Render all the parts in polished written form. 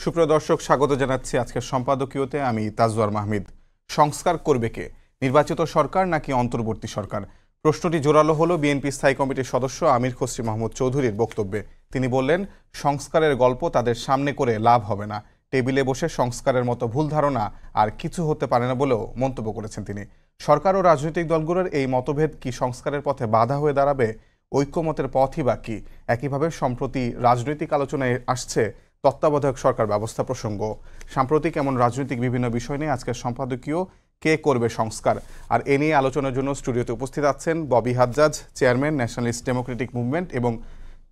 সুপ্রিয় দর্শক, স্বাগত জানাচ্ছি আজকের সম্পাদকীয়তে। আমি তাজওয়ার মাহমিদ। সংস্কার করবে কে, নির্বাচিত সরকার নাকি অন্তর্বর্তী সরকার? প্রশ্নটি জোরালো হলো বিএনপি স্থায়ী কমিটির সদস্য আমির খসরু মাহমুদ চৌধুরীর বক্তব্যে। তিনি বললেন, সংস্কারের গল্প তাদের সামনে করে লাভ হবে না। টেবিলে বসে সংস্কারের মতো ভুল ধারণা আর কিছু হতে পারে না বলেও মন্তব্য করেছেন তিনি। সরকার ও রাজনৈতিক দলগুলোর এই মতভেদ কি সংস্কারের পথে বাধা হয়ে দাঁড়াবে? ঐক্যমতের পথই বা কি? একইভাবে সম্প্রতি রাজনৈতিক আলোচনায় আসছে তত্ত্বাবধায়ক সরকার ব্যবস্থা প্রসঙ্গ। সাম্প্রতিক এমন রাজনৈতিক বিভিন্ন বিষয় নিয়ে আজকের সম্পাদকীয় কে করবে সংস্কার, আর এ নিয়ে আলোচনার জন্য স্টুডিওতে উপস্থিত আছেন Bobby Hajjaj, chairman nationalist Democratic movement, এবং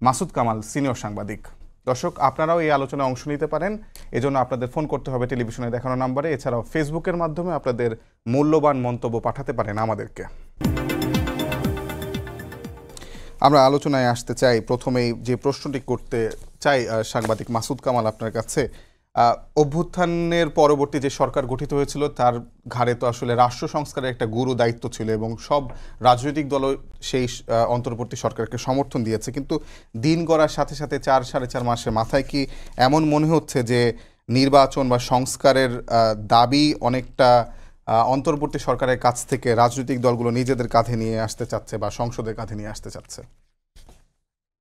মাসুদ কামাল, সিনিয়র সাংবাদিক। দর্শক, আপনারাও এই আলোচনায় অংশ নিতে পারেন। এজন্য আপনাদের ফোন করতে হবে টেলিভিশনে দেখানো নম্বরে। এছাড়াও ফেসবুকের মাধ্যমে আপনাদের মূল্যবান মন্তব্য পাঠাতে পারেন আমাদেরকে। আমরা আলোচনায় আসতে চাই। প্রথমেই যে প্রশ্নটি করতে চাই সাংবাদিক মাসুদ কামাল আপনার কাছে, অভ্যুত্থানের পরবর্তী যে সরকার গঠিত হয়েছিল তার ঘাড়ে তো আসলে রাষ্ট্র সংস্কারের একটা গুরু দায়িত্ব ছিল এবং সব রাজনৈতিক দলও সেই অন্তর্বর্তী সরকারকে সমর্থন দিয়েছে। কিন্তু দিন গড়ার সাথে সাথে 4-4.5 মাসের মাথায় কি এমন মনে হচ্ছে যে নির্বাচন বা সংস্কারের দাবি অনেকটা অন্তর্বর্তী সরকারের কাছ থেকে রাজনৈতিক দলগুলো নিজেদের কাঁধে নিয়ে আসতে চাচ্ছে বা সংসদের কাঁধে নিয়ে আসতে চাচ্ছে?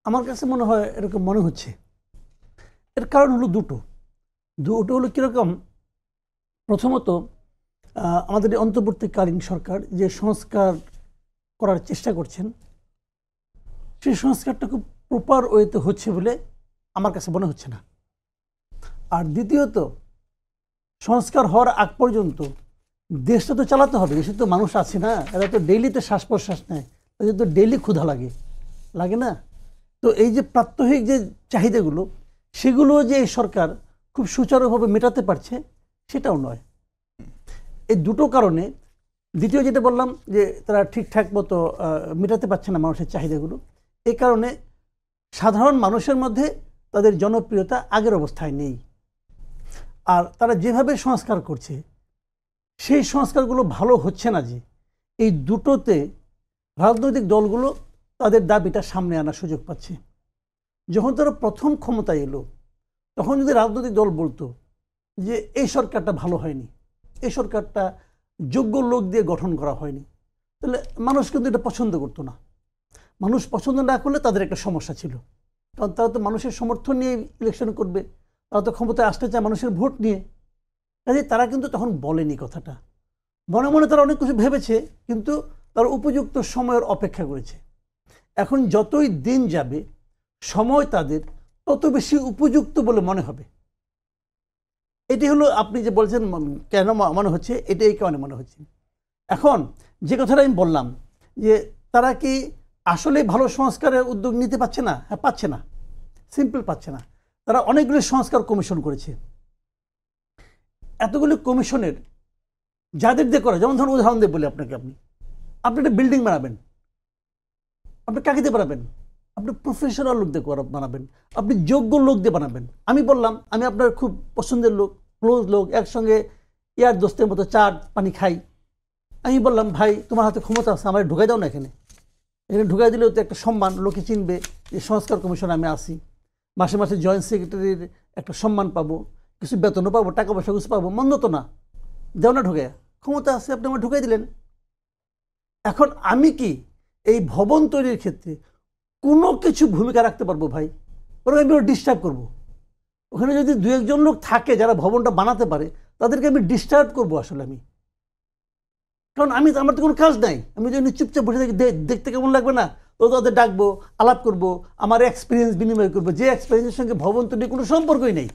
আমার কাছে মনে হয় এরকম মনে হচ্ছে। এর কারণ হলো দুটো হলো কীরকম। প্রথমত, আমাদের অন্তর্বর্তীকালীন সরকার যে সংস্কার করার চেষ্টা করছেন, সেই সংস্কারটা খুব প্রপার ওয়েতে হচ্ছে বলে আমার কাছে মনে হচ্ছে না। আর দ্বিতীয়ত, সংস্কার হওয়ার আগ পর্যন্ত দেশটা তো চালাতে হবে। দেশে তো মানুষ আছে না, এরা তো ডেইলিতে শ্বাস প্রশ্বাস নেয়, তাদের তো ডেইলি ক্ষুধা লাগে না? তো এই যে প্রাত্যহিক যে চাহিদাগুলো, সেগুলো যে এই সরকার খুব সুচারুভাবে মেটাতে পারছে সেটাও নয়। এই দুটো কারণে, দ্বিতীয় যেটা বললাম যে তারা ঠিকঠাক মতো মেটাতে পারছে না মানুষের চাহিদাগুলো, এই কারণে সাধারণ মানুষের মধ্যে তাদের জনপ্রিয়তা আগের অবস্থায় নেই। আর তারা যেভাবে সংস্কার করছে সেই সংস্কারগুলো ভালো হচ্ছে না। যে এই দুটোতে রাজনৈতিক দলগুলো তাদের দাবিটা সামনে আনার সুযোগ পাচ্ছে। যখন তারা প্রথম ক্ষমতায় এলো, তখন যদি রাজনৈতিক দল বলতো যে এই সরকারটা ভালো হয়নি, এই সরকারটা যোগ্য লোক দিয়ে গঠন করা হয়নি, তাহলে মানুষ কিন্তু এটা পছন্দ করতো না। মানুষ পছন্দ না করলে তাদের একটা সমস্যা ছিল, কারণ তারা তো মানুষের সমর্থন নিয়ে ইলেকশন করবে, তারা তো ক্ষমতায় আসতে চায় মানুষের ভোট নিয়ে। কাজে তারা কিন্তু তখন বলেনি কথাটা, মনে মনে তারা অনেক কিছু ভেবেছে, কিন্তু তারা উপযুক্ত সময়ের অপেক্ষা করেছে। এখন যতই দিন যাবে, সময় তাদের তত বেশি উপযুক্ত বলে মনে হবে। এটি হলো আপনি যে বলছেন কেন মনে হচ্ছে, এটা এই কারণে মনে হচ্ছে। এখন যে কথাটা আমি বললাম যে তারা কি আসলে ভালো সংস্কারের উদ্যোগ নিতে পারছে না? হ্যাঁ, পাচ্ছে না, সিম্পল পাচ্ছে না। তারা অনেকগুলি সংস্কার কমিশন করেছে। এতগুলি কমিশনের যাদের দিয়ে করা, যেমন ধরুন উদাহরণ দিয়ে বলি আপনাকে, আপনি একটা বিল্ডিং বানাবেন, আপনি কাকে দিয়ে বানাবেন? আপনি প্রফেশনাল লোক দিয়ে বানাবেন, আপনি যোগ্য লোক দিয়ে বানাবেন। আমি বললাম আমি আপনার খুব পছন্দের লোক, ক্লোজ লোক, একসঙ্গে ইয়ার দোস্তের মতো চা পানি খাই। আমি বললাম, ভাই তোমার হাতে ক্ষমতা আছে, আমার ঢুকাই দাও না এখানে ঢুকাই দিলেও তো একটা সম্মান, লোকে চিনবে যে সংস্কার কমিশনে আমি আসি, মাসে মাসে জয়েন্ট সেক্রেটারির একটা সম্মান পাবো, কিছু বেতনও পাবো, টাকা পয়সা কিছু পাবো, মন্দ তো না। দেও না ঢুকে, ক্ষমতা আছে, আপনি আমার ঢুকাই দিলেন। এখন আমি কি এই ভবন তৈরির ক্ষেত্রে কোনো কিছু ভূমিকা রাখতে পারবো? ভাই, ওরা আমি ডিস্টার্ব করবো। ওখানে যদি 2-1 লোক থাকে যারা ভবনটা বানাতে পারে, তাদেরকে আমি ডিস্টার্ব করবো আসলে আমি। কারণ আমার তো কোনো কাজ নাই। আমি যদি চুপচাপ বসে থাকি, দেখতে কেমন লাগবে না? তো তাদের ডাকবো, আলাপ করবো, আমার এক্সপিরিয়েন্স বিনিময় করবো, যে এক্সপিরিয়েন্সের সঙ্গে ভবন তৈরি কোনো সম্পর্কই নেই,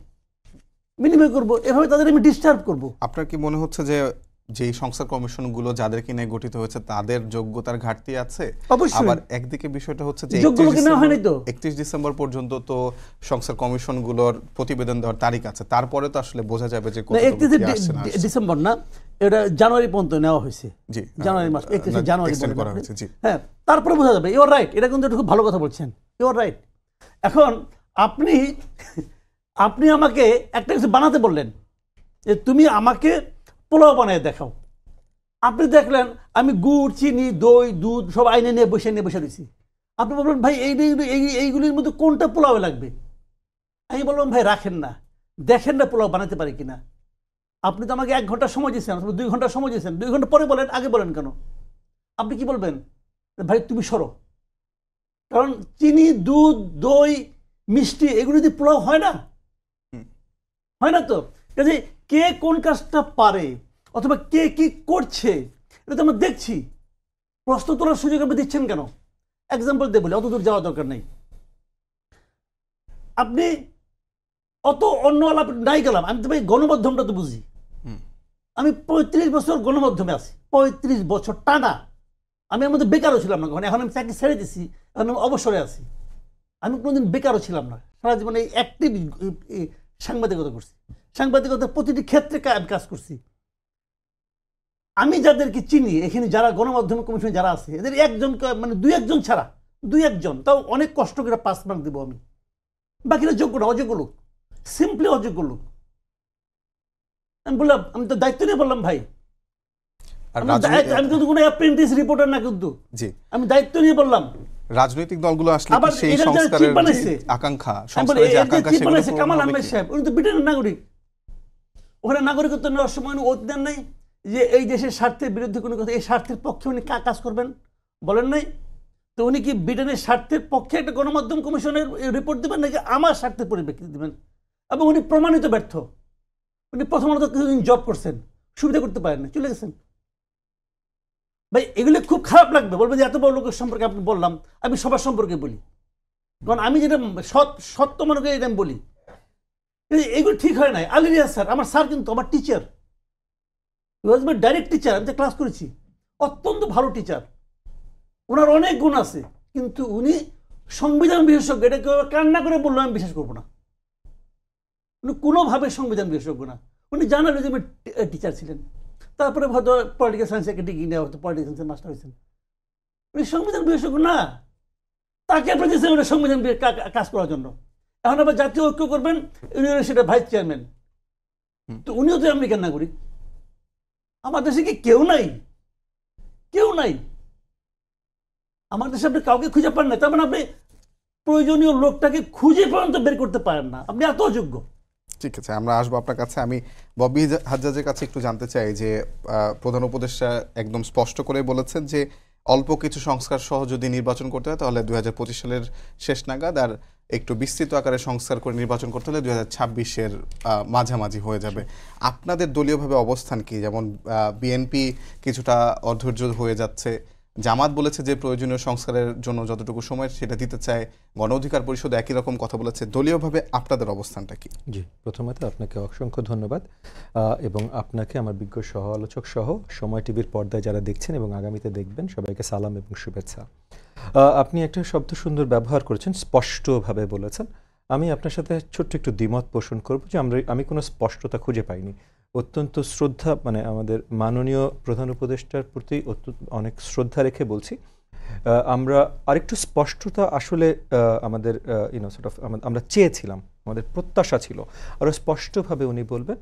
বিনিময় করবো। এভাবে তাদের আমি ডিস্টার্ব করবো। আপনার কি মনে হচ্ছে যে যেই সংস্কার কমিশনগুলো যাদেরকে নিয়ে গঠিত হয়েছে তাদের যোগ্যতার ঘাটতি আছে? আবার একদিকে বিষয়টা হচ্ছে যে 31 ডিসেম্বর পর্যন্ত তো সংস্কার কমিশনগুলোর প্রতিবেদন দেওয়ার তারিখ আছে, তারপরে তো আসলে বোঝা যাবে যে 31 ডিসেম্বর না, এটা জানুয়ারি পর্যন্ত নেওয়া হয়েছে। জি, জানুয়ারি মাস 31 জানুয়ারি করা হয়েছে। জি, হ্যাঁ, তারপরে বোঝা যাবে। ইউ আর রাইট, এটা কিন্তু খুব ভালো কথা বলছেন, ইউ আর রাইট। এখন আপনি আমাকে একটা কিছু বানাতে বললেন যে তুমি আমাকে পোলাও বানিয়ে দেখাও। আপনি দেখলেন আমি গুড়, চিনি, দই, দুধ সব আইনে নিয়ে বসে দিয়েছি। আপনি বলবেন, ভাই এইগুলির মধ্যে কোনটা পোলাওয়ে লাগবে? আমি বললাম, ভাই রাখেন না, দেখেন না পোলাও বানাতে পারি কিনা। আপনি তো আমাকে 1 ঘন্টা সময় দিয়েছেন, 2 ঘন্টা সময় দিয়েছেন, 2 ঘন্টা পরে বলেন, আগে বলেন কেন? আপনি কি বলবেন? ভাই তুমি সরো। কারণ চিনি, দুধ, দই, মিষ্টি এগুলো যদি পোলাও হয় না, হয় না তো। কাজে কে কোন কাজটা পারে অথবা কে কি করছে এটা তো আমরা দেখছি। প্রশ্ন তোলার সুযোগ আপনি দিচ্ছেন কেন? এক্সাম্পল দিয়ে বলি, অত দূর যাওয়ার দরকার নেই। আপনি অত অন্য আলাপ নাই গেলাম, আমি তো ভাই গণমাধ্যমটা তো বুঝি। আমি 35 বছর গণমাধ্যমে আছি, 35 বছর টানা। আমি এর মধ্যে বেকারও ছিলাম না কখন, এখন আমি চাকরি ছেড়ে দিছি, এখন আমি অবসরে আছি। আমি কোনোদিন বেকারও ছিলাম না, সারা জীবনে অ্যাক্টিভ সাংবাদিকতা করছি, সাংবাদিকতার প্রতিটি ক্ষেত্রে আমি কাজ করছি। আমি যাদেরকে চিনি এখানে যারা গণমাধ্যম কমিশনে যারা আছে, এদের একজন মানে 2-1 জন ছাড়া, 2-1 জন, তাও অনেক কষ্ট করে 5 মার্ক দেবো আমি। বাকিরা যোগ্য না, অযোগ্য লোক, সিম্পলি অযোগ্য লোক। আমি বললাম, আমি তো দায়িত্ব নিয়ে বললাম ভাই, আমি কিন্তু কোনো অ্যাপ্রেন্টিস রিপোর্টার না, কিন্তু আমি দায়িত্ব নিয়ে বললাম। রাজনৈতিক দলগুলো আসলে কি সেই সংস্কারের আকাঙ্ক্ষা, সংস্কারের যে আকাঙ্ক্ষা সেগুলো কামাল আহমেদ সাহেব উনি তো ব্রিটেনের নাগরিক, ওখানে নাগরিকত্ব নেওয়ার সময় উনি ওত দেন নাই যে এই দেশের স্বার্থের বিরুদ্ধে কোনো কথা, এই স্বার্থের পক্ষে উনি কাজ করবেন, বলেন নাই তো। উনি কি ব্রিটেনের স্বার্থের পক্ষে একটা গণমাধ্যম কমিশনের রিপোর্ট দেবেন নাকি আমার স্বার্থের পরিপ্রেক্ষিতে দেবেন? এবং উনি প্রমাণিত ব্যর্থ। উনি প্রথমত কিছুদিন জব করছেন, সুবিধা করতে পারেন না, চলে গেছেন। ভাই এগুলো খুব খারাপ লাগবে, বলবেন যে এত বড় লোকের সম্পর্কে আপনি বললাম। আমি সবার সম্পর্কে বলি, কারণ আমি যেটা সত্য মনে করি এটা আমি বলি। এগুলো ঠিক হয় নাই। আলী রিয়াজ স্যার আমার স্যার, কিন্তু আমার টিচার, ডাইরেক্ট টিচার, আমি তো ক্লাস করেছি, অত্যন্ত ভালো টিচার, ওনার অনেক গুণ আছে, কিন্তু উনি সংবিধান বিশেষজ্ঞ, এটা কেউ কান্না করে বললো আমি বিশ্বাস করবো না। উনি কোনোভাবে সংবিধান বিশেষজ্ঞ না, উনি জানার রেজিমের টিচার ছিলেন, তারপরে হয়তো পলিটিক্যাল সায়েন্সে একটা ডিগ্রি নেওয়া হতো, পলিটিক্যাল সায়েন্সের মাস্টার হয়েছেন। উনি সংবিধান বিশেষজ্ঞ না, তাকে আপনি দিয়েছেন ওটা সংবিধান কাজ করার জন্য। এখন আবার জাতীয় ঐক্য করবেন, উনি সেটা ভাইস চেয়ারম্যান, তো উনিও তো আমেরিকান নাগরিক। আমার দেশে কি কেউ নাই? কেউ নাই আমার দেশে। আপনি কাউকে খুঁজে পান না, তার মানে আপনি প্রয়োজনীয় লোকটাকে খুঁজে পর্যন্ত বের করতে পারেন না, আপনি এত অযোগ্য। ঠিক আছে, আমরা আসবো আপনার কাছে। আমি ববি হাজ্জাজের কাছে একটু জানতে চাই যে প্রধান উপদেষ্টা একদম স্পষ্ট করে বলেছেন যে অল্প কিছু সংস্কার সহ যদি নির্বাচন করতে হয় তাহলে 2025 সালের শেষ নাগাদ, আর একটু বিস্তৃত আকারে সংস্কার করে নির্বাচন করতে হলে 2026-এর মাঝামাঝি হয়ে যাবে। আপনাদের দলীয়ভাবে অবস্থান কি? যেমন বিএনপি কিছুটা অধৈর্য হয়ে যাচ্ছে, জামাত বলেছে যে প্রয়োজনীয় সংস্কারের জন্য যতটুকু সময় সেটা দিতে চায়, গণ অধিকার পরিষদ একই রকম কথা বলেছে। দলীয়ভাবে আপনাদের অবস্থানটা কি? জি, প্রথমত আপনাকে অসংখ্য ধন্যবাদ, এবং আপনাকে, আমার বিজ্ঞ সহ আলোচক সহ সময় টিভির পর্দায় যারা দেখছেন এবং আগামীতে দেখবেন সবাইকে সালাম এবং শুভেচ্ছা। আপনি একটা শব্দ সুন্দর ব্যবহার করেছেন, স্পষ্টভাবে বলেছেন। আমি আপনার সাথে ছোট্ট একটু দ্বিমত পোষণ করব যে আমি কোনো স্পষ্টতা খুঁজে পাইনি। অত্যন্ত শ্রদ্ধা, মানে আমাদের মাননীয় প্রধান উপদেষ্টার প্রতি অনেক শ্রদ্ধা রেখে বলছি, আমরা আরেকটু স্পষ্টতা আসলে আমাদের আমরা চেয়েছিলাম, আমাদের প্রত্যাশা ছিল আরও স্পষ্টভাবে উনি বলবেন।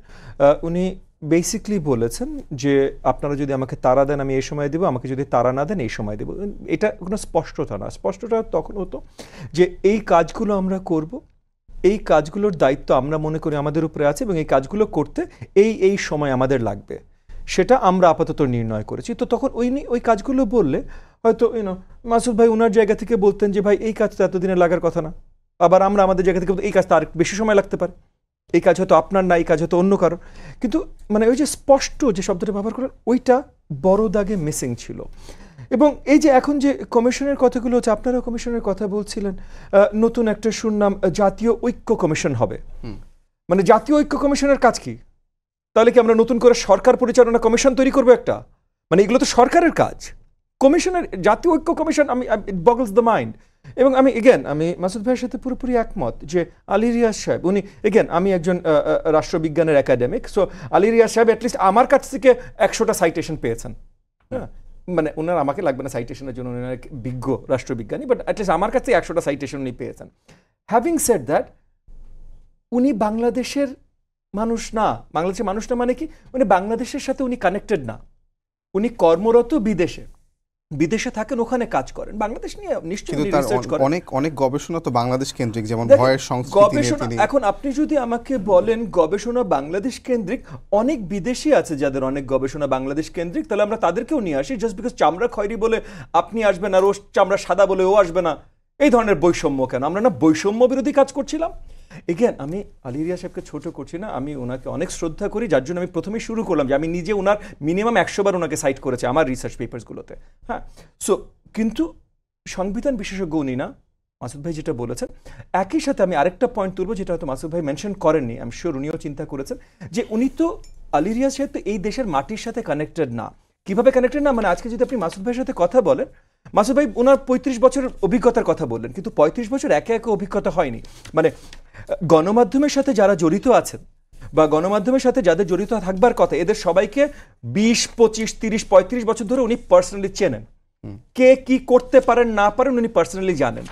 উনি বেসিকলি বলেছেন যে আপনারা যদি আমাকে তাড়া দেন আমি এই সময় দেবো, আমাকে যদি তাড়া না দেন এই সময় দেবো। এটা কোনো স্পষ্টতা না। স্পষ্টতা তখন হতো যে এই কাজগুলো আমরা করব, এই কাজগুলোর দায়িত্ব আমরা মনে করি আমাদের উপরে আছে এবং এই কাজগুলো করতে এই সময় আমাদের লাগবে, সেটা আমরা আপাতত নির্ণয় করেছি। তো তখন ওই কাজগুলো বললে হয়তো মাসুদ ভাই ওনার জায়গা থেকে বলতেন যে ভাই এই কাজটা এতদিনে লাগার কথা না, আবার আমরা আমাদের জায়গা থেকে এই কাজটা আর বেশি সময় লাগতে পারে, এই কাজ হয়তো আপনার না, এই কাজ হয়তো অন্য কারো। কিন্তু মানে ওই যে স্পষ্ট যে শব্দটা ব্যবহার করেন ওইটা বড় দাগে মিসিং ছিল। এবং এই যে এখন যে কমিশনের কথাগুলো হচ্ছে, আপনারা কমিশনের কথা বলছিলেন, নতুন একটা শুনলাম জাতীয় ঐক্য কমিশন হবে। মানে জাতীয় ঐক্য কমিশনের কাজ কি? তাহলে কি আমরা নতুন করে সরকার পরিচালনা কমিশন তৈরি করবো একটা? মানে এগুলো তো সরকারের কাজ। কমিশনের জাতীয় ঐক্য কমিশন, ইট বগলস দ্য মাইন্ড। এবং আমি মাসুদ ভাইয়ের সাথে পুরোপুরি একমত যে আলী রিয়াজ সাহেব উনি, আমি একজন রাষ্ট্রবিজ্ঞানের একাডেমিক, সো আলী রিয়াজ সাহেব অ্যাটলিস্ট আমার কাছ থেকে 100টা সাইটেশন পেয়েছেন। হ্যাঁ, মানে ওনার আমাকে লাগবে না সাইটেশনের জন্য, উনি বিজ্ঞ রাষ্ট্রবিজ্ঞানী, বাট অ্যাটলিস্ট আমার কাছে 100টা সাইটেশন উনি পেয়েছেন। হ্যাভিং সেড দ্যাট, উনি বাংলাদেশের মানুষ না। বাংলাদেশের মানুষ না মানে কি? মানে বাংলাদেশের সাথে উনি কানেক্টেড না, উনি কর্মরত বিদেশে। বিদেশে থাকেন, ওখানে কাজ করেন, বাংলাদেশ নিয়ে নিশ্চয়ই কিন্তু উনি তার রিসার্চ করেন। অনেক অনেক গবেষণা তো বাংলাদেশ কেন্দ্রিক, যেমন দেখেন, ভয়ের সংস্কৃতি নিয়ে গবেষণা তিনি। এখন আপনি যদি আমাকে বলেন গবেষণা বাংলাদেশ কেন্দ্রিক, অনেক বিদেশি আছে যাদের অনেক গবেষণা বাংলাদেশ কেন্দ্রিক, তাহলে আমরা তাদেরকেও নিয়ে আসি। জাস্ট বিকজ চামড়া খয়েরি বলে আপনি আসবেন আর ও চামড়া সাদা বলে ও আসবে না, এই ধরনের বৈষম্য কেন? আমরা না বৈষম্য বিরোধী কাজ করছিলাম। এগেন, আমি আলী রিয়াজ সাহেবকে ছোট করছি না, আমি ওনাকে অনেক শ্রদ্ধা করি, যার জন্য আমি প্রথমেই শুরু করলাম যে আমি নিজে ওনার মিনিমাম 100 বার ওনাকে সাইট করেছি আমার রিসার্চ পেপারসগুলোতে। হ্যাঁ, সো কিন্তু সংবিধান বিশেষজ্ঞ উনি না, মাসুদ ভাই যেটা বলেছেন। একই সাথে আমি আরেকটা পয়েন্ট তুলবো, যেটা হয়তো মাসুদ ভাই মেনশন করেননি, আমি শিওর উনিও চিন্তা করেছেন, যে উনি তো আলী রিয়াজ সাহেব তো এই দেশের মাটির সাথে কানেক্টেড না। কিভাবে কানেক্টেড না? মানে আজকে যদি আপনি মাসুদ ভাইয়ের সাথে কথা বলেন, মাসুদ ভাই ওনার 35 বছরের অভিজ্ঞতার কথা বললেন, কিন্তু 35 বছর একে একে অভিজ্ঞতা হয়নি। মানে গণমাধ্যমের সাথে যারা জড়িত আছেন বা গণমাধ্যমের সাথে যাদের জড়িত থাকবার কথা, এদের সবাইকে 20, 25, 30, 35 বছর ধরে উনি পার্সোনালি চেনেন। কে কি করতে পারেন না পারেন উনি পার্সোনালি জানেন।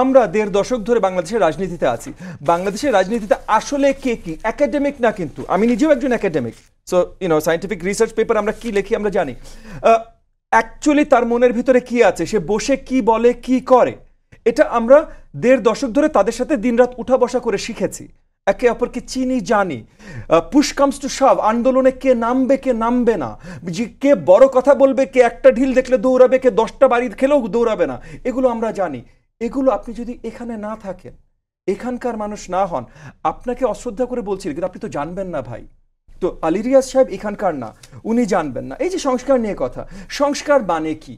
আমরা 1.5 দশক ধরে বাংলাদেশের রাজনীতিতে আছি। বাংলাদেশের রাজনীতিতে আসলে কে কি, একাডেমিক না, কিন্তু আমি নিজেও একজন academic, so scientific research paper আমরা কি লিখি আমরা জানি অ্যাকচুয়ালি তার মনের ভিতরে কি আছে, সে বসে কি বলে কি করে, এটা আমরা 1.5 দশক ধরে তাদের সাথে দিনরাত উঠা বসা করে শিখেছি, একে অপরকে চিনি জানি। পুশ কামস টু শভ, আন্দোলনে কে নামবে কে নামবে না, কে বড় কথা বলবে, কে একটা ঢিল দেখলে দৌড়াবে, কে 10টা বাড়ি খেলেও দৌড়াবে না, এগুলো আমরা জানি। এগুলো আপনি যদি এখানে না থাকেন, এখানকার মানুষ না হন, আপনাকে অশ্রদ্ধা করে বলছি কিন্তু আপনি তো জানবেন না ভাই। তো আলী রিয়াজ সাহেব এখানকার না, উনি জানবেন না। এই যে সংস্কার নিয়ে কথা, সংস্কার মানে কি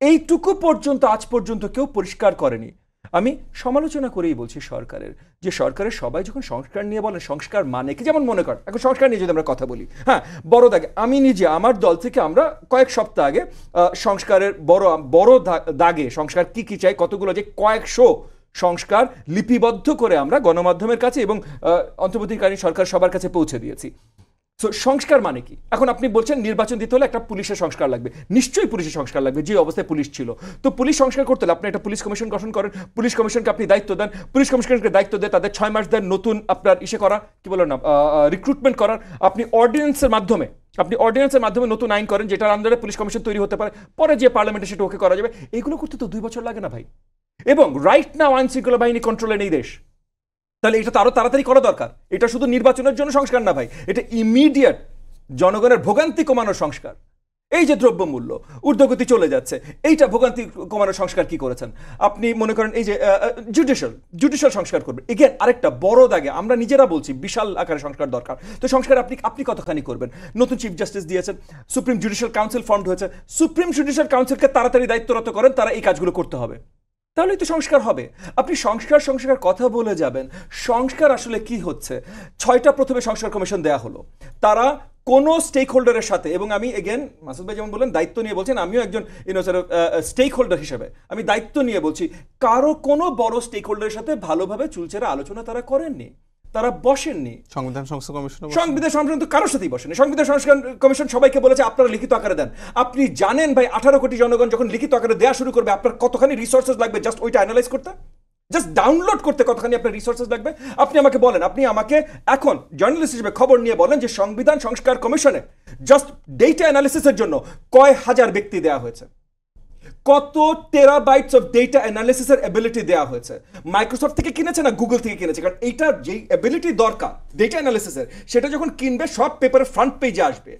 এইটুকু পর্যন্ত আজ পর্যন্ত কেউ পরিষ্কার করেনি। আমি সমালোচনা করেই বলছি সরকারের, যে সরকারের সবাই যখন সংস্কার নিয়ে বলেন সংস্কার মানে কি, যেমন মনে করেন এখন সংস্কার নিয়ে যদি আমরা কথা বলি, হ্যাঁ বড় দাগে, আমি নিজে আমার দল থেকে আমরা কয়েক সপ্তাহ আগে সংস্কারের বড় দাগে সংস্কার কি কি চাই, কতগুলো যে কয়েকশো সংস্কার লিপিবদ্ধ করে আমরা গণমাধ্যমের কাছে এবং অন্তর্বর্তীকালীন সরকার সবার কাছে পৌঁছে দিয়েছি। সো সংস্কার মানে কি? এখন আপনি বলছেন নির্বাচন দিতে হলে একটা পুলিশের সংস্কার লাগবে, নিশ্চয়ই পুলিশের সংস্কার লাগবে, যে অবস্থায় পুলিশ ছিল। তো পুলিশ সংস্কার করতে হলে আপনি একটা পুলিশ কমিশন গঠন করেন, পুলিশ কমিশনকে আপনি দায়িত্ব দেন, পুলিশ কমিশনকে দায়িত্ব দিয়ে তাদের 6 মাস দেন নতুন আপনার ইসে করা, কি বলেন না, রিক্রুটমেন্ট করার। আপনি অর্ডিন্যান্সের মাধ্যমে নতুন আইন করেন যেটার আন্ডারে পুলিশ কমিশন তৈরি হতে পারে, পরে যে পার্লামেন্টে সেটা ওকে করা যাবে। এগুলো করতে তো 2 বছর লাগে না ভাই। এবং রাইট নাও আইন শৃঙ্খলা বাহিনী কন্ট্রোলে নেই দেশ, তাহলে এটা তো আরো তাড়াতাড়ি করা দরকার। এটা শুধু নির্বাচনের জন্য সংস্কার না ভাই, এটা ইমিডিয়েট জনগণের ভোগান্তি কমানোর সংস্কার। এই যে দ্রব্যমূল্য ঊর্ধ্বগতি চলে যাচ্ছে, এইটা ভোগান্তি কমানোর সংস্কার কি করেছেন আপনি? মনে করেন এই যে জুডিশিয়াল সংস্কার করবে, এগেন আরেকটা বড় দাগে আমরা নিজেরা বলছি বিশাল আকারে সংস্কার দরকার। তো সংস্কার আপনি কতখানি করবেন? নতুন চিফ জাস্টিস দিয়েছেন, সুপ্রিম জুডিশিয়াল কাউন্সিল ফর্মড হয়েছে, সুপ্রিম জুডিশিয়াল কাউন্সিলকে তাড়াতাড়ি দায়িত্বরত করেন, তারা এই কাজগুলো করতে হবে, তাহলেই তো সংস্কার হবে। আপনি সংস্কার কথা বলে যাবেন, সংস্কার আসলে কি হচ্ছে? 6টা প্রথমে সংস্কার কমিশন দেয়া হলো, তারা কোন স্টেক হোল্ডারের সাথে, এবং আমি এগেন মাসুদ ভাই যেমন বললেন দায়িত্ব নিয়ে বলছেন, আমিও একজন স্টেক হোল্ডার হিসেবে আমি দায়িত্ব নিয়ে বলছি, কারো কোনো বড় স্টেক হোল্ডারের সাথে ভালোভাবে চুলচেরা আলোচনা তারা করেননি, তারা বসেননি। সংবিধান সংস্কার কমিশন তো কারোর সাথেই বসেনি। সংবিধান সংস্কার কমিশন সবাইকে বলেছে আপনারা লিখিত আকারে দেন। আপনি জানেন ভাই 18 কোটি জনগণ যখন লিখিত আকারে দেওয়া শুরু করবে, আপনার কতখানি রিসোর্সেস লাগবে জাস্ট ওইটা অ্যানালাইজ করতে, জাস্ট ডাউনলোড করতে কতখানি আপনার রিসোর্সেস লাগবে? আপনি আমাকে বলেন, আপনি আমাকে এখন জার্নালিস্ট হিসেবে খবর নিয়ে বলেন যে সংবিধান সংস্কার কমিশনে জাস্ট ডেটা অ্যানালিসিসের জন্য কয় হাজার ব্যক্তি দেওয়া হয়েছে, কত টেরাবাইটস অফ ডেটা অ্যানালিসিসের এবিলিটি দেওয়া হয়েছে। মাইক্রোসফট থেকে কিনেছে না গুগল থেকে কিনেছে? কারণ এইটা যেই এবিলিটি দরকার ডেটা অ্যানালিসিসের, সেটা যখন কিনবে সব পেপারের ফ্রন্ট পেজে আসবে।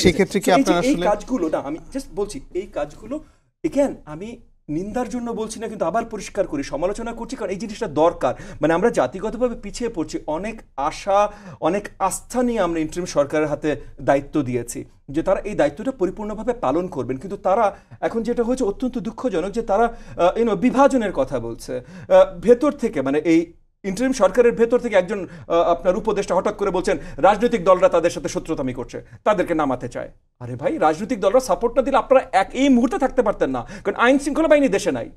সেক্ষেত্রে কি আপনার এই কাজগুলো না, আমি জাস্ট বলছি এই কাজগুলো এগেন আমি নিন্দার জন্য বলছি না, কিন্তু আবার পরিষ্কার করি, সমালোচনা করছি, কারণ এই জিনিসটা দরকার। মানে আমরা জাতিগতভাবে পিছিয়ে পড়ছি, অনেক আশা অনেক আস্থা নিয়ে আমরা ইন্টারিম সরকারের হাতে দায়িত্ব দিয়েছি যে তারা এই দায়িত্বটা পরিপূর্ণভাবে পালন করবেন, কিন্তু তারা এখন যেটা হয়েছে অত্যন্ত দুঃখজনক যে তারা বিভাজনের কথা বলছে ভেতর থেকে। মানে এই ইন্টারিম সরকারের ভেতর থেকে একজন আপনার উপদেষ্টা হঠাৎ করে বলছেন রাজনৈতিক দলরা তাদের সাথে শত্রুতামি করছে, তাদেরকে নামাতে চায়। আরে ভাই, রাজনৈতিক দলরা সাপোর্ট না দিলে আপনারা এই মুহূর্তে থাকতে পারতেন না, কারণ আইন শৃঙ্খলা বাহিনী দেশে নাই।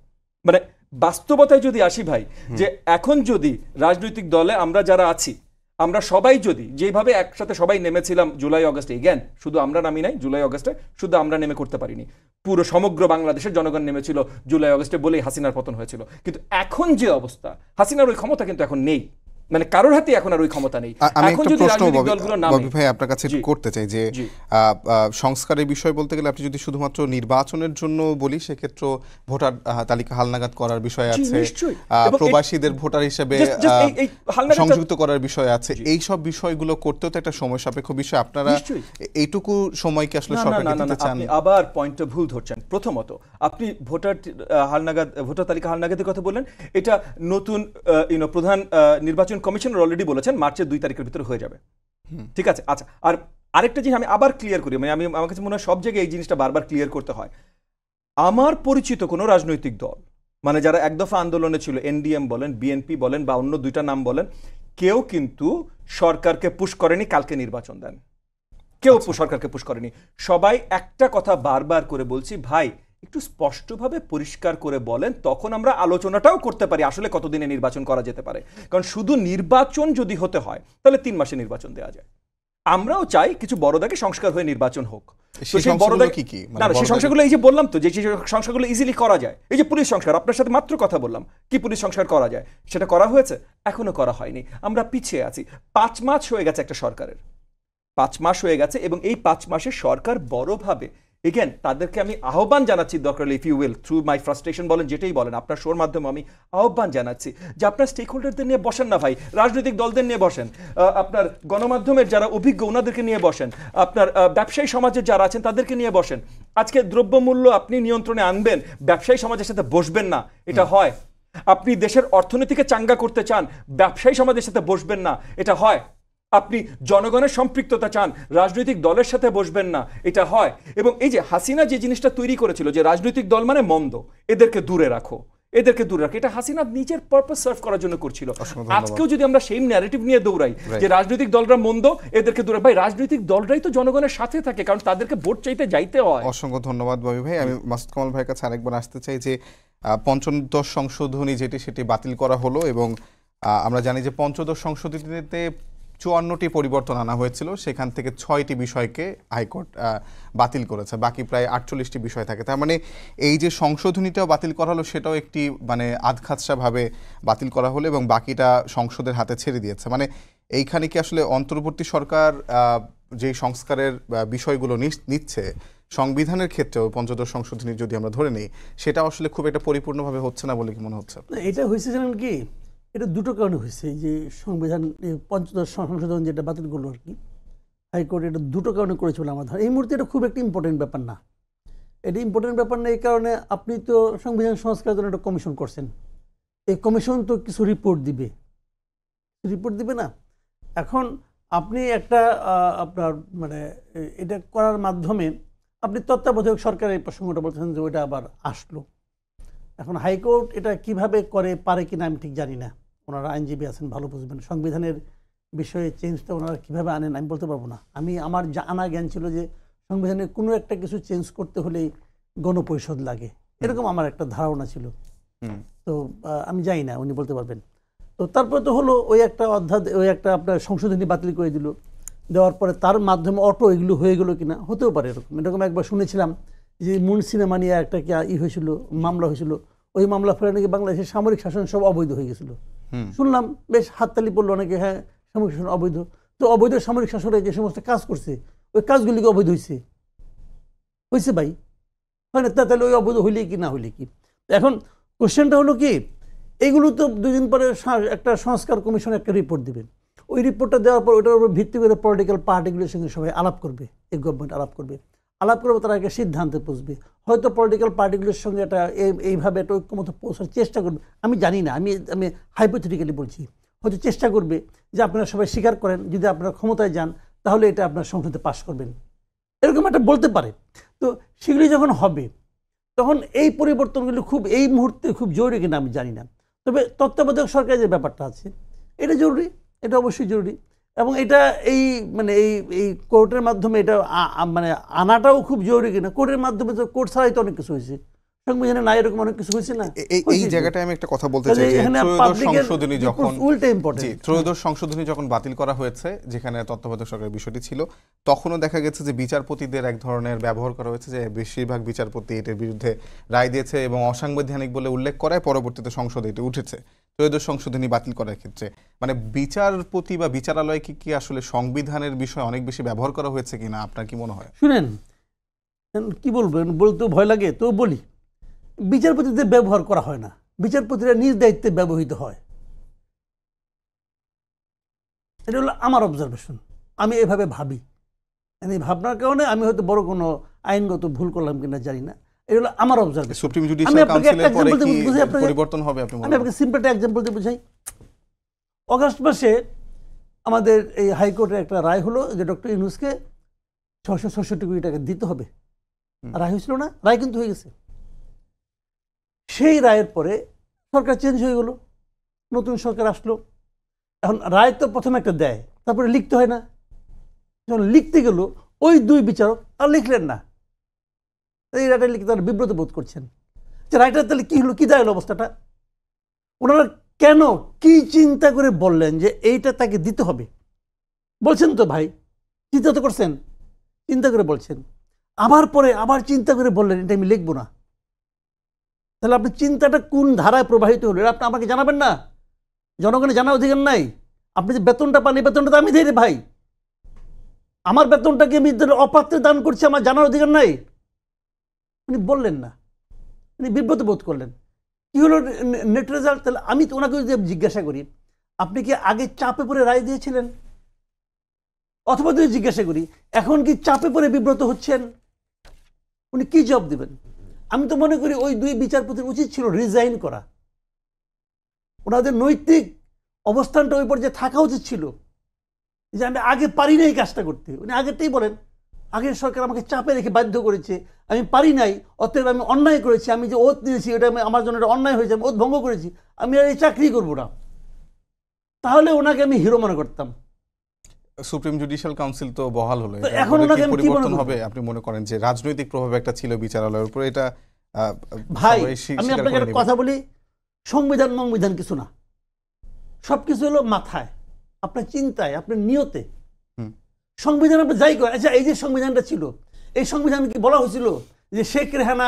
মানে বাস্তবতায় যদি আসি ভাই, যে এখন যদি রাজনৈতিক দলে আমরা যারা আছি, আমরা সবাই যদি যেভাবে একসাথে সবাই নেমেছিলাম জুলাই আগস্টে, এগেন শুধু আমরা নামি নাই জুলাই আগস্টে, শুধু আমরা নেমে করতে পারিনি, পুরো সমগ্র বাংলাদেশের জনগণ নেমেছিল জুলাই আগস্টে বলেই হাসিনার পতন হয়েছিল। কিন্তু এখন যে অবস্থা, হাসিনার ওই ক্ষমতা কিন্তু এখন নেই, মানে কারোর হাতে এখন আর ওই ক্ষমতা নেই। আমি এখন একটা যদি প্রশ্ন রাজনৈতিক দলগুলো নামে, ববি ভাই আপনার কাছে জি। করতে চাই যে জি। সংস্কারের বিষয় বলতে গেলে আপনি যদি শুধুমাত্র নির্বাচনের জন্য বলি সেক্ষেত্রে ভোটার তালিকা হালনাগাদ করার বিষয় জি, আছে, নিশ্চয়ই। এবং প্রবাসীদের ভোটার হিসেবে just এই হালনাগাদটা- সংযুক্ত করার বিষয় আছে, জি। এই সব বিষয়গুলো করতেও তো একটা সময় সাপেক্ষ বিষয়। আপনারা নিশ্চয়ই। এইটুকু সময় কি আসলে না, না, সরকারকে না, না, দিতে না, চান? আপনি আবার পয়েন্টটা ভুল ধরছেন। প্রথমত আপনি ভোটার তালিকা হালনাগাদের কথা বললেন, এটা নতুন প্রধান নির্বাচন কমিশনার অলরেডি বলেছেন মার্চের 2 তারিখের ভিতরে হয়ে যাবে। ঠিক আছে, আচ্ছা। আর আরেকটা জিনিস আমি আবার ক্লিয়ার করি, মানে আমার কাছে মনে হয় সব জায়গায় এই জিনিসটা বারবার ক্লিয়ার করতে হয়। আমার পরিচিত কোনো রাজনৈতিক দল, মানে যারা এক দফা আন্দোলনে ছিল, এনডিএম বলেন, বিএনপি বলেন, বা অন্য 2টা নাম বলেন, কেউ কিন্তু সরকারকে পুশ করেনি কালকে নির্বাচন দেন। কেউ সরকারকে পুশ করেনি। সবাই একটা কথা বারবার করে বলছি, ভাই একটু স্পষ্টভাবে পরিষ্কার করে বলেন, তখন আমরা আলোচনাটাও করতে পারি আসলে কতদিনে নির্বাচন করা যেতে পারে। কারণ শুধু নির্বাচন যদি হতে হয় তাহলে 3 মাসে নির্বাচন দেওয়া যায়। আমরাও চাই কিছু বড় দাগে সংস্কার হয়ে নির্বাচন হোক। সেই সেই বড় সংস্কারগুলো দাগে কি কি? মানে না, বড় সেই দাগে- সংস্কারগুলো এই যে বললাম তো, যে সংস্কারগুলো ইজিলি করা যায়, এই যে পুলিশ সংস্কার, আপনার সাথে মাত্র কথা বললাম, কি পুলিশ সংস্কার করা যায়, সেটা করা হয়েছে? এখনো করা হয়নি। আমরা পিছিয়ে আছি। 5 মাস হয়ে গেছে একটা সরকারের, 5 মাস হয়ে গেছে, এবং এই 5 মাসে সরকার বড়ভাবে, এগেন তাদেরকে আমি আহ্বান জানাচ্ছি, দরকার if you will through my frustration বলেন, যেটাই বলেন, আপনার শোর মাধ্যমে আমি আহ্বান জানাচ্ছি যে আপনার স্টেক হোল্ডারদের নিয়ে বসেন না ভাই, রাজনৈতিক দলদের নিয়ে বসেন, আপনার গণমাধ্যমের যারা অভিজ্ঞ ওনাদেরকে নিয়ে বসেন, আপনার ব্যবসায়ী সমাজের যারা আছেন তাদেরকে নিয়ে বসেন। আজকে দ্রব্যমূল্য আপনি নিয়ন্ত্রণে আনবেন, ব্যবসায়ী সমাজের সাথে বসবেন না, এটা হয়? আপনি দেশের অর্থনীতিকে চাঙ্গা করতে চান, ব্যবসায়ী সমাজের সাথে বসবেন না, এটা হয়? আপনি জনগণের সম্পৃক্ততা চান, রাজনৈতিক দলের সাথে বসবেন না, এটা হয়? এবং এই যে হাসিনা যে জিনিসটা তৈরি করেছিল যে রাজনৈতিক দল মানে মন্দ, এদেরকে দূরে রাখো, এদেরকে দূরে রাখো, এটা হাসিনা নিজের পারপাস সার্ভ করার জন্য করছিল। আজকেও যদি আমরা সেই ন্যারেটিভ নিয়ে দৌড়াই যে রাজনৈতিক দলরা মন্দ, এদেরকে দূরে, ভাই রাজনৈতিক দলরাই তো জনগণের সাথে থাকে, কারণ তাদেরকে ভোট চাইতে যাইতে হয়। অসংখ্য ধন্যবাদ ববি ভাই। আমি মাসুদ কামাল ভাইয়ের কাছে আরেকবার আসতে চাই যে পঞ্চদশ সংশোধনী সেটি বাতিল করা হলো, এবং আমরা জানি যে পঞ্চদশ সংশোধনীতে 54টি পরিবর্তন আনা হয়েছিল, সেখান থেকে 6টি বিষয়কে হাইকোর্ট বাতিল করেছে, বাকি প্রায় 48টি বিষয় থাকে। তার মানে এই যে সংশোধনীটাও বাতিল করা হলো, সেটাও একটি মানে আধখাতসাভাবে বাতিল করা হলো এবং বাকিটা সংসদের হাতে ছেড়ে দিয়েছে। মানে এইখানে কি আসলে অন্তর্বর্তী সরকার যে সংস্কারের বিষয়গুলো নিচ্ছে সংবিধানের ক্ষেত্রেও পঞ্চদশ সংশোধনী যদি আমরা ধরে নিই, সেটা আসলে খুব একটা পরিপূর্ণভাবে হচ্ছে না বলে কি মনে হচ্ছে? না, এটা হয়েছে জানেন কি, এটা দুটো কারণে হয়েছে। এই যে সংবিধান পঞ্চদশ সংশোধন যেটা বাতিল করলো আর কি হাইকোর্ট, এটা দুটো কারণে করেছিল আমার ধারণা। এই মুহূর্তে এটা খুব একটা ইম্পর্টেন্ট ব্যাপার না। এটা ইম্পর্টেন্ট ব্যাপার না এই কারণে, আপনি তো সংবিধান সংস্কারের জন্য একটা কমিশন করছেন, এই কমিশন তো কিছু রিপোর্ট দিবে না। এখন আপনি একটা আপনার মানে এটা করার মাধ্যমে আপনি তত্ত্বাবধায়ক সরকারের এই প্রসঙ্গটা বলছেন যে ওইটা আবার আসলো। এখন হাইকোর্ট এটা কিভাবে করে পারে কিনা আমি ঠিক জানি না, ওনারা আইনজীবী আছেন ভালো বুঝবেন। সংবিধানের বিষয়ে চেঞ্জটা ওনারা কীভাবে আনেন আমি বলতে পারবো না। আমার জানা জ্ঞান ছিল যে সংবিধানের কোনো একটা কিছু চেঞ্জ করতে হলেই গণপরিষদ লাগে, এরকম আমার একটা ধারণা ছিল। তো আমি জানি না, উনি বলতে পারবেন। তো তারপরে তো হলো ওই একটা ওই একটা আপনার সংশোধনী বাতিল করে দেওয়ার পরে তার মাধ্যমে অটো এগুলো হয়ে গেলো কিনা, হতেও পারে এরকম একবার শুনেছিলাম যে মুন সিনেমা নিয়ে একটা হয়েছিল, মামলা হয়েছিল, ওই মামলা ফেলে নাকি বাংলাদেশের সামরিক শাসন সব অবৈধ হয়ে গেছিলো। শুনলাম, বেশ হাততালি পড়লো অনেকে, হ্যাঁ সামরিক শাসন অবৈধ। তো অবৈধ সামরিক শাসনে যে সমস্ত কাজ করছে ওই কাজগুলিকে অবৈধ হয়েছে ভাই, হয় না? তাহলে ওই অবৈধ হইলে কি না হইলে কি? এখন কোশ্চেনটা হলো কি, এইগুলো তো 2 দিন পরে একটা সংস্কার কমিশন একটা রিপোর্ট দিবেন, ওই রিপোর্টটা দেওয়ার পর ওটার উপর ভিত্তি করে পলিটিক্যাল পার্টিগুলোর সঙ্গে সবাই আলাপ করবে, এই গভর্নমেন্ট আলাপ করবে, তারা একটা সিদ্ধান্তে পৌঁছবে। হয়তো পলিটিক্যাল পার্টিগুলোর সঙ্গে একটা এইভাবে একটা ঐক্যমত পৌঁছার চেষ্টা করবে, আমি জানি না, আমি হাইপোথেটিক্যালি বলছি, হয়তো চেষ্টা করবে যে আপনারা সবাই স্বীকার করেন, যদি আপনারা ক্ষমতায় যান তাহলে এটা আপনার সংসদে পাশ করবেন, এরকম একটা বলতে পারে। তো সেগুলি যখন হবে তখন এই পরিবর্তনগুলো এই মুহূর্তে খুব জরুরি কিনা আমি জানি না। তবে তত্ত্বাবধায়ক সরকারের যে ব্যাপারটা আছে এটা জরুরি, এটা অবশ্যই জরুরি, এবং এটা এই কোর্টের মাধ্যমে এটা মানে আনাটাও খুব জরুরি কিনা। কোর্টের মাধ্যমে তো, কোর্ট ছাড়াই তো অনেক কিছু হয়েছে, সংবিধানে না এরকম অনেক কিছু হয়েছে না? এই জায়গাটায় আমি একটা কথা বলতে তাহলে চাই যে এখানে ত্রয়োদশ পাবলিকের সংশোধনী যখন উল্টা ইম্পর্টেন্ট। জি ত্রয়োদশ সংশোধনী যখন বাতিল করা হয়েছে, যেখানে তত্ত্বাবধায়ক সরকারের বিষয়টি ছিল, তখনও দেখা গেছে যে বিচারপতিদের এক ধরনের ব্যবহার করা হয়েছে, যে বেশিরভাগ বিচারপতি এটার বিরুদ্ধে রায় দিয়েছে এবং অসাংবিধানিক বলে উল্লেখ করায় পরবর্তীতে সংসদে এটি উঠেছে ত্রয়োদশ সংশোধনী বাতিল করার ক্ষেত্রে। মানে বিচারপতি বা বিচারালয়কে কি আসলে সংবিধানের বিষয়ে অনেক বেশি ব্যবহার করা হয়েছে কিনা, আপনার কি মনে হয়? শুনেন, কি বলবেন, বলতেও ভয় লাগে তো বলি। বিচারপতিদের ব্যবহার করা হয় না, বিচারপতিরা নিজ দায়িত্বে ব্যবহৃত হয়। এটা হলো আমার অবজারভেশন, আমি এভাবে ভাবি। এই ভাবনার কারণে আমি হয়তো বড় কোনো আইনগত ভুল করলাম কিনা জানি না, এটা হলো আমার অবজারভেশন। সুপ্রিম জুডিশিয়াল কাউন্সিলের পরে কি পরিবর্তন হবে আপনি মনে আমি আপনাকে সিম্পল একটা এক্সাম্পল দিয়ে বুঝাই। অগাস্ট মাসে আমাদের এই হাইকোর্টের একটা রায় হলো যে ডক্টর ইউনূসকে 666 কোটি টাকা দিতে হবে। রায় হয়েছিল না? রায় কিন্তু হয়ে গেছে। সেই রায়ের পরে সরকার চেঞ্জ হয়ে গেল, নতুন সরকার আসলো। এখন রায় তো প্রথমে একটা দেয়, তারপরে লিখতে হয় না? যখন লিখতে গেল ওই দুই বিচারক আর লিখলেন না। এই রায়টা লিখতে তারা বিব্রত বোধ করছেন যে রায়টা তাহলে কি হলো, কি দাঁড়ালো অবস্থাটা। ওনারা কেন, কি চিন্তা করে বললেন যে এইটা তাকে দিতে হবে? বলছেন তো ভাই, চিন্তা তো করছেন, চিন্তা করে বলছেন। আবার পরে আবার চিন্তা করে বললেন এটা আমি লিখবো না। তাহলে আপনি চিন্তাটা কোন ধারায় প্রবাহিত হলো এটা আপনি আমাকে জানাবেন না? জনগণের জানার অধিকার নাই? আপনি যে বেতনটা পান, এই বেতনটা তো আমি দিই রে ভাই। আমার বেতনটাকে আমি অপাত্রে দান করছি, আমার জানার অধিকার নাই? উনি বললেন না, উনি বিব্রত বোধ করলেন। কি হলো নেট রেজাল্ট? তাহলে আমি তো ওনাকে যদি জিজ্ঞাসা করি আপনি কি আগে চাপে পড়ে রায় দিয়েছিলেন, অথবা যদি জিজ্ঞাসা করি এখন কি চাপে পড়ে বিব্রত হচ্ছেন, উনি কি জবাব দিবেন? আমি তো মনে করি ওই দুই বিচারপতির উচিত ছিল রিজাইন করা। ওনাদের নৈতিক অবস্থানটা ওই পর্যায়ে থাকা উচিত ছিল যে আমি আগে পারি নাই কাজটা করতে। উনি আগেরটাই বলেন, আগের সরকার আমাকে চাপে রেখে বাধ্য করেছে, আমি পারি নাই, অতএব আমি অন্যায় করেছি, আমি যে ওত নিয়েছি এটা আমার জন্য এটা অন্যায় হয়েছে, আমি ওত ভঙ্গ করেছি, আমি আর এই চাকরি করবো না। তাহলে ওনাকে আমি হিরো মনে করতাম। সুপ্রিম জুডিশিয়াল কাউন্সিল তো বহাল হলো, তো এখন ওনাকে আমি কি মনে পরিবর্তন করব? হবে? আপনি মনে করেন যে রাজনৈতিক প্রভাব একটা ছিল বিচারালয়ের উপর, এটা ভাই সবাই আমি স্বীকার আপনাকে করে একটা নেবে। কথা বলি, সংবিধান কিছু না, সবকিছু হলো মাথায়, আপনার চিন্তায়, আপনার নিয়তে। সংবিধান আপনি যাই করেন। আচ্ছা, এই যে সংবিধানটা ছিল, এই সংবিধান কি বলা হয়েছিল যে শেখ রেহানা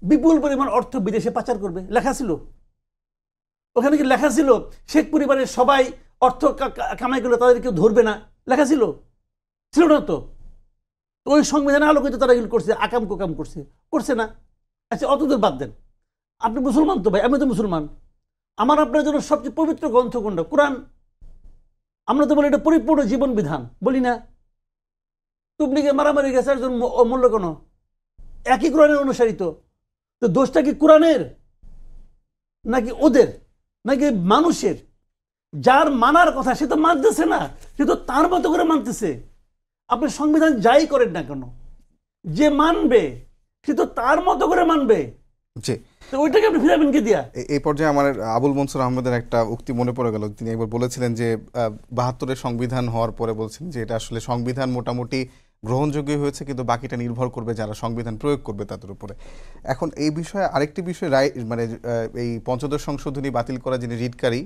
বিপুল পরিমাণ অর্থ বিদেশে পাচার করবে? লেখা ছিল? ওখানে কি লেখা ছিল শেখ পরিবারের সবাই অর্থ কামাই করলে তাদের কেউ ধরবে না? লেখা ছিল? ছিল না তো। ওই সংবিধানের আলোকিত তারা এগুলো করছে, আকাম কোকাম করছে, করছে না? আচ্ছা, অতদূর বাদ দেন। আপনি মুসলমান তো ভাই, আমি তো মুসলমান। আমার আপনার জন্য সবচেয়ে পবিত্র গ্রন্থ কোনটা? কোরআন। আমরা তো বলি এটা পরিপূর্ণ জীবন বিধান, বলি না? তুবলিগে মারামারি গেছে একজন অমূল্য কেন? একই কোরআনের অনুসারিত। তো দোষটা কি কোরআনের নাকি ওদের নাকি মানুষের? যার মানার কথা সে তো মানতেছে না, সে তো তার মতো করে মানতেছে। আপনি সংবিধান যাই করেন না কেন, যে মানবে সে তো তার মতো করে মানবে। জি, তো ওইটাকে আপনি ফিরাবেন কি দিয়া? এই পর্যায়ে আমার আবুল মনসুর আহমেদের একটা উক্তি মনে পড়ে গেল। তিনি একবার বলেছিলেন যে ৭২-এর সংবিধান হওয়ার পরে বলছেন যে এটা আসলে সংবিধান মোটামুটি গ্রহণযোগ্য হয়েছে, কিন্তু বাকিটা নির্ভর করবে যারা সংবিধান প্রয়োগ করবে তাদের উপরে। এখন এই বিষয়ে আরেকটি বিষয়, রায় মানে এই পঞ্চদশ সংশোধনী বাতিল করা যিনি রিটকারী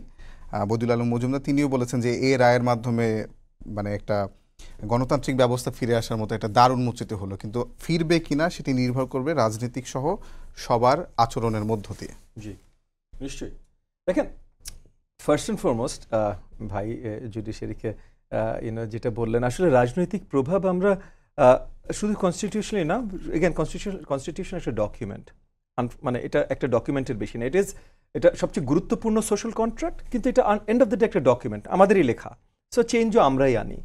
বদিউল আলম মজুমদার, তিনিও বলেছেন যে এই রায়ের মাধ্যমে মানে একটা গণতান্ত্রিক ব্যবস্থা ফিরে আসার মতো একটা দ্বার উন্মোচিত হলো, কিন্তু ফিরবে কিনা সেটি নির্ভর করবে রাজনীতিক সহ সবার আচরণের মধ্য দিয়ে। জি, নিশ্চয়ই। দেখেন, ফার্স্ট অ্যান্ড ফরমোস্ট ভাই জুডিশিয়ারিকে যেটা বললেন, আসলে রাজনৈতিক প্রভাব আমরা শুধু কনস্টিটিউশনালি না, এগেন কনস্টিটিউশন একটা ডকুমেন্ট, মানে এটা একটা ডকুমেন্টের বেশি না, এটা সবচেয়ে গুরুত্বপূর্ণ সোশ্যাল কন্ট্রাক্ট, কিন্তু এটা এন্ড অফ দ্য ডে একটা ডকুমেন্ট, আমাদেরই লেখা। সো চেঞ্জও আমরাই আনি।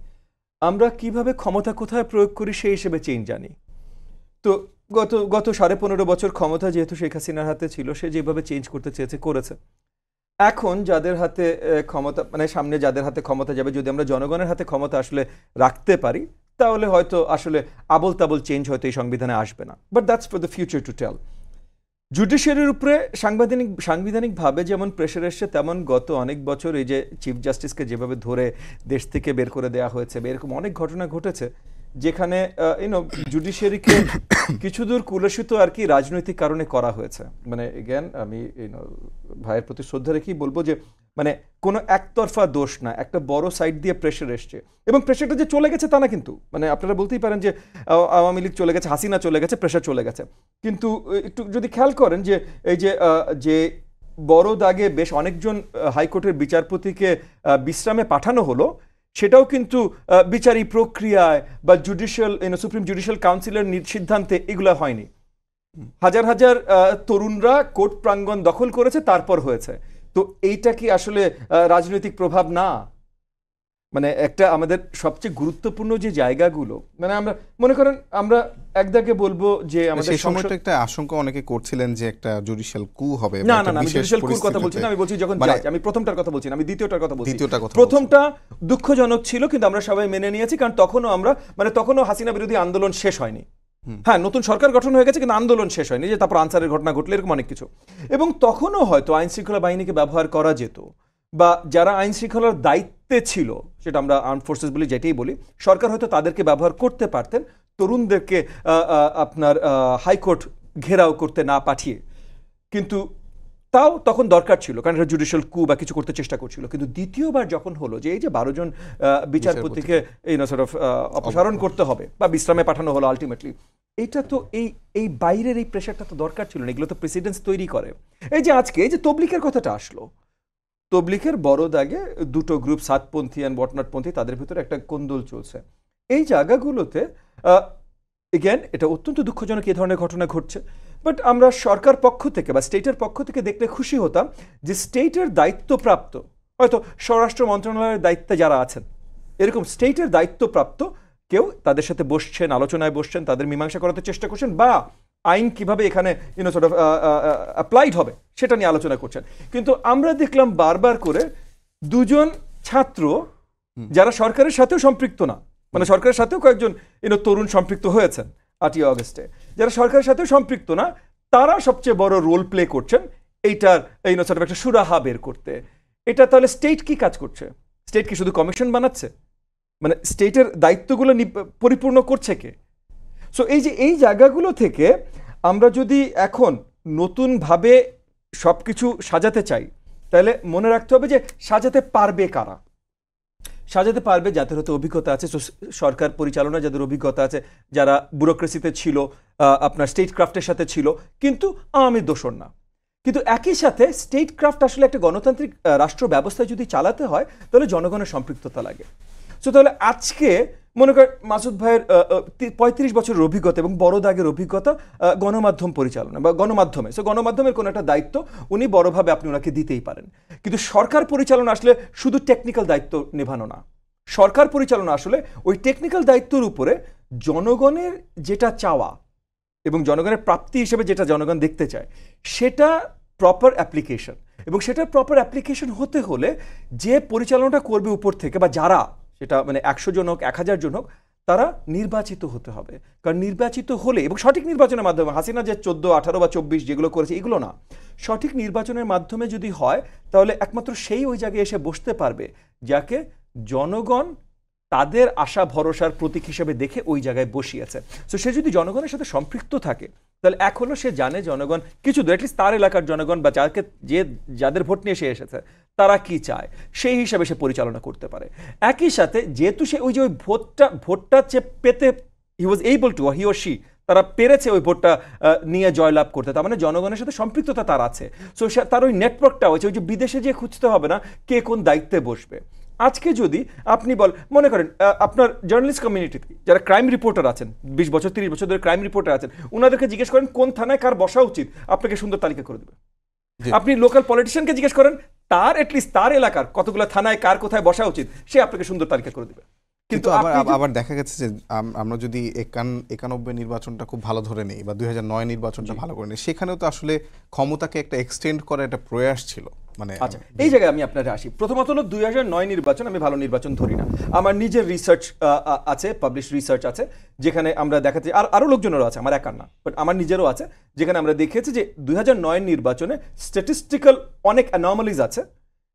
আমরা কিভাবে ক্ষমতা কোথায় প্রয়োগ করি সেই হিসেবে চেঞ্জ আনি। তো গত 15.5 বছর ক্ষমতা যেহেতু শেখ হাসিনার হাতে ছিল, সে যেভাবে চেঞ্জ করতে চেয়েছে করেছে। এখন যাদের হাতে ক্ষমতা, মানে সামনে যাদের হাতে ক্ষমতা যাবে, যদি আমরা জনগণের হাতে ক্ষমতা আসলে রাখতে পারি, তাহলে হয়তো আসলে আবল তাবল চেঞ্জ হয়তো এই সংবিধানে আসবে না। But that's for the future to tell. জুডিশিয়ারির উপরে সাংবিধানিকভাবে যেমন প্রেশার এসছে, তেমন গত অনেক বছর এই যে চিফ জাস্টিসকে যেভাবে ধরে দেশ থেকে বের করে দেওয়া হয়েছে, এরকম অনেক ঘটনা ঘটেছে। যেখানে জুডিশিয়ারিকে কিছু দূর কুলসিত আর কি রাজনৈতিক কারণে করা হয়েছে। মানে এগেন আমি ভাইয়ের প্রতি শ্রদ্ধা রেখেই বলবো যে মানে কোনো একতরফা দোষ না, একটা বড় সাইড দিয়ে প্রেশার এসছে, এবং প্রেশারটা যে চলে গেছে তা না কিন্তু, মানে আপনারা বলতেই পারেন যে আওয়ামী লীগ চলে গেছে, হাসিনা চলে গেছে, প্রেশার চলে গেছে, কিন্তু একটু যদি খেয়াল করেন যে এই যে বড় দাগে বেশ অনেকজন হাইকোর্টের বিচারপতিকে বিশ্রামে পাঠানো হলো, সেটাও কিন্তু বিচারিক প্রক্রিয়ায় বা জুডিশিয়াল সুপ্রিম জুডিশিয়াল কাউন্সিলের সিদ্ধান্তে এগুলো হয়নি। হাজার হাজার তরুণরা কোর্ট প্রাঙ্গণ দখল করেছে, তারপর হয়েছে। তো এইটা কি আসলে রাজনৈতিক প্রভাব না? মানে একটা আমাদের সবচেয়ে গুরুত্বপূর্ণ যে জায়গাগুলো, মানে আমরা মনে করেন আমরা একদাকে বলবো যে আমাদের সেই সময়টা একটা আশঙ্কা অনেকে করছিলেন যে একটা জুডিশিয়াল কু হবে। না না না, আমি জুডিশিয়াল কুর কথা বলছি না, আমি বলছি যখন আমি প্রথমটার কথা বলছি না, আমি দ্বিতীয়টার কথা বলছি। প্রথমটা দুঃখজনক ছিল, কিন্তু আমরা সবাই মেনে নিয়েছি, কারণ তখনও আমরা তখনও হাসিনা বিরোধী আন্দোলন শেষ হয়নি। হ্যাঁ, নতুন সরকার গঠন হয়ে গেছে, কিন্তু আন্দোলন শেষ হয়নি, যে তারপর আনসারের ঘটনা ঘটলে এরকম অনেক কিছু। এবং তখনও হয়তো আইন শৃঙ্খলা বাহিনীকে ব্যবহার করা যেত, বা যারা আইন শৃঙ্খলার দায়িত্বে ছিল, সেটা আমরা আর্ম ফোর্সেস বলি, যেটাই বলি, সরকার হয়তো তাদেরকে ব্যবহার করতে পারতেন, তরুণদেরকে আপনার হাইকোর্ট ঘেরাও করতে না পাঠিয়ে। কিন্তু তাও তখন দরকার ছিল, কারণ এটা জুডিশিয়াল কু বা কিছু করতে চেষ্টা করছিল। কিন্তু দ্বিতীয়বার যখন হলো যে এই যে 12 জন বিচারপতিকে অপসারণ করতে হবে বা বিশ্রামে পাঠানো হলো আলটিমেটলি, এটা তো এই বাইরের এই প্রেশারটা তো দরকার ছিল না, এগুলো তো প্রেসিডেন্স তৈরি করে। এই যে আজকে এই যে তবলিকের কথাটা আসলো, তবলিকের বড় দাগে দুটো গ্রুপ, সাতপন্থী অ্যান্ড বটনাটপন্থী, তাদের ভিতরে একটা কোন্দল চলছে। এই জায়গাগুলোতে এগেন এটা অত্যন্ত দুঃখজনক এই ধরনের ঘটনা ঘটছে। বাট আমরা সরকার পক্ষ থেকে বা স্টেটের পক্ষ থেকে দেখলে খুশি হতাম যে স্টেটের দায়িত্বপ্রাপ্ত, হয়তো স্বরাষ্ট্র মন্ত্রণালয়ের দায়িত্বে যারা আছেন, এরকম স্টেটের দায়িত্বপ্রাপ্ত কেউ তাদের সাথে বসছেন, আলোচনায় বসছেন, তাদের মীমাংসা করাতে চেষ্টা করছেন, বা আইন কিভাবে এখানে অ্যাপ্লাইড হবে সেটা নিয়ে আলোচনা করছেন। কিন্তু আমরা দেখলাম বারবার করে দুজন ছাত্র যারা সরকারের সাথেও সম্পৃক্ত না, মানে সরকারের সাথেও কয়েকজন তরুণ সম্পৃক্ত হয়েছেন 8ই অগস্টে, যারা সরকারের সাথেও সম্পৃক্ত না, তারা সবচেয়ে বড় রোল প্লে করছেন এইটার একটা সুরাহা বের করতে। এটা তাহলে স্টেট কি কাজ করছে? স্টেট কি শুধু কমিশন বানাচ্ছে? মানে স্টেটের দায়িত্বগুলো পরিপূর্ণ করছে কে? সো এই যে এই জায়গাগুলো থেকে আমরা যদি এখন নতুনভাবে সব কিছু সাজাতে চাই, তাহলে মনে রাখতে হবে যে সাজাতে পারবে কারা? সাজাতে পারবে যাদের হয়তো অভিজ্ঞতা আছে, সরকার পরিচালনা যাদের অভিজ্ঞতা আছে, যারা ব্যুরোক্রেসিতে ছিল, আপনার স্টেট ক্রাফটের সাথে ছিল, কিন্তু আওয়ামী দোসর না। কিন্তু একই সাথে স্টেট ক্রাফট আসলে একটা গণতান্ত্রিক রাষ্ট্র ব্যবস্থায় যদি চালাতে হয়, তাহলে জনগণের সম্পৃক্ততা লাগে। সো তাহলে আজকে মনে করেন মাসুদ ভাইয়ের 35 বছরের অভিজ্ঞতা এবং বড় দাগের অভিজ্ঞতা গণমাধ্যম পরিচালনা বা গণমাধ্যমে, সো গণমাধ্যমের কোনো একটা দায়িত্ব উনি বড়ভাবে আপনি ওনাকে দিতেই পারেন। কিন্তু সরকার পরিচালনা আসলে শুধু টেকনিক্যাল দায়িত্ব নেভানো না, সরকার পরিচালনা আসলে ওই টেকনিক্যাল দায়িত্বের উপরে জনগণের যেটা চাওয়া এবং জনগণের প্রাপ্তি হিসেবে যেটা জনগণ দেখতে চায়, সেটা প্রপার অ্যাপ্লিকেশন, এবং সেটা প্রপার অ্যাপ্লিকেশন হতে হলে যে পরিচালনাটা করবে উপর থেকে, বা যারা, সেটা মানে 100 জন হোক, 1000 জন হোক, তারা নির্বাচিত হতে হবে। কারণ নির্বাচিত হলে এবং সঠিক নির্বাচনের মাধ্যমে, হাসিনা যে 14, 18 বা 24 যেগুলো করেছে এগুলো না, সঠিক নির্বাচনের মাধ্যমে যদি হয়, তাহলে একমাত্র সেই ওই জায়গায় এসে বসতে পারবে যাকে জনগণ তাদের আশা ভরসার প্রতীক হিসেবে দেখে ওই জায়গায় বসিয়েছে। সো সে যদি জনগণের সাথে সম্পৃক্ত থাকে, তাহলে এখনো সে জানে জনগণ কিছু দূর, অ্যাটলিস্ট তার এলাকার জনগণ বা যাদের ভোট নিয়ে সে এসেছে তারা কি চায়, সেই হিসাবে সে পরিচালনা করতে পারে। একই সাথে যেহেতু সে ওই যে ওই ভোটটা পেতে he was able to, he ও শি, তারা পেরেছে ওই ভোটটা নিয়ে জয়লাভ করতে, তার মানে জনগণের সাথে সম্পৃক্ততা তার আছে। সো তার ওই নেটওয়ার্কটা হয়েছে, ওই যে বিদেশে যেয়ে খুঁজতে হবে না কে কোন দায়িত্বে বসবে। আজকে যদি আপনি মনে করেন আপনার জার্নালিস্ট কমিউনিটিতে যারা ক্রাইম রিপোর্টার আছেন, 20 বছর 30 বছর ধরে ক্রাইম রিপোর্টার আছেন, ওনাদেরকে জিজ্ঞেস করেন কোন থানায় কার বসা উচিত, আপনাকে সুন্দর তালিকা করে দেবে। আপনি লোকাল পলিটিশিয়ানকে জিজ্ঞেস করেন তার অ্যাটলিস্ট তার এলাকার কতগুলো থানায় কার কোথায় বসা উচিত, সে আপনাকে সুন্দর তালিকা করে দেবে। কিন্তু আবার দেখা গেছে যে আমরা যদি 91 নির্বাচনটা খুব ভালো ধরে নেই বা 2009 নির্বাচনটা ভালো করে নেই, সেখানেও তো আসলে ক্ষমতাকে একটা এক্সটেন্ড করার একটা প্রয়াস ছিল। মানে আচ্ছা, এই জায়গায় আমি আপনার আসি। প্রথমত হলো 2009 নির্বাচন আমি ভালো নির্বাচন ধরি না। আমার নিজের রিসার্চ আছে, পাবলিশ রিসার্চ আছে, যেখানে আমরা দেখাচ্ছি, আর আরও লোকজনেরও আছে, আমার একার না, বাট আমার নিজেরও আছে, যেখানে আমরা দেখেছি যে 2009 নির্বাচনে স্ট্যাটিস্টিক্যাল অনেক অ্যানমালিজ আছে,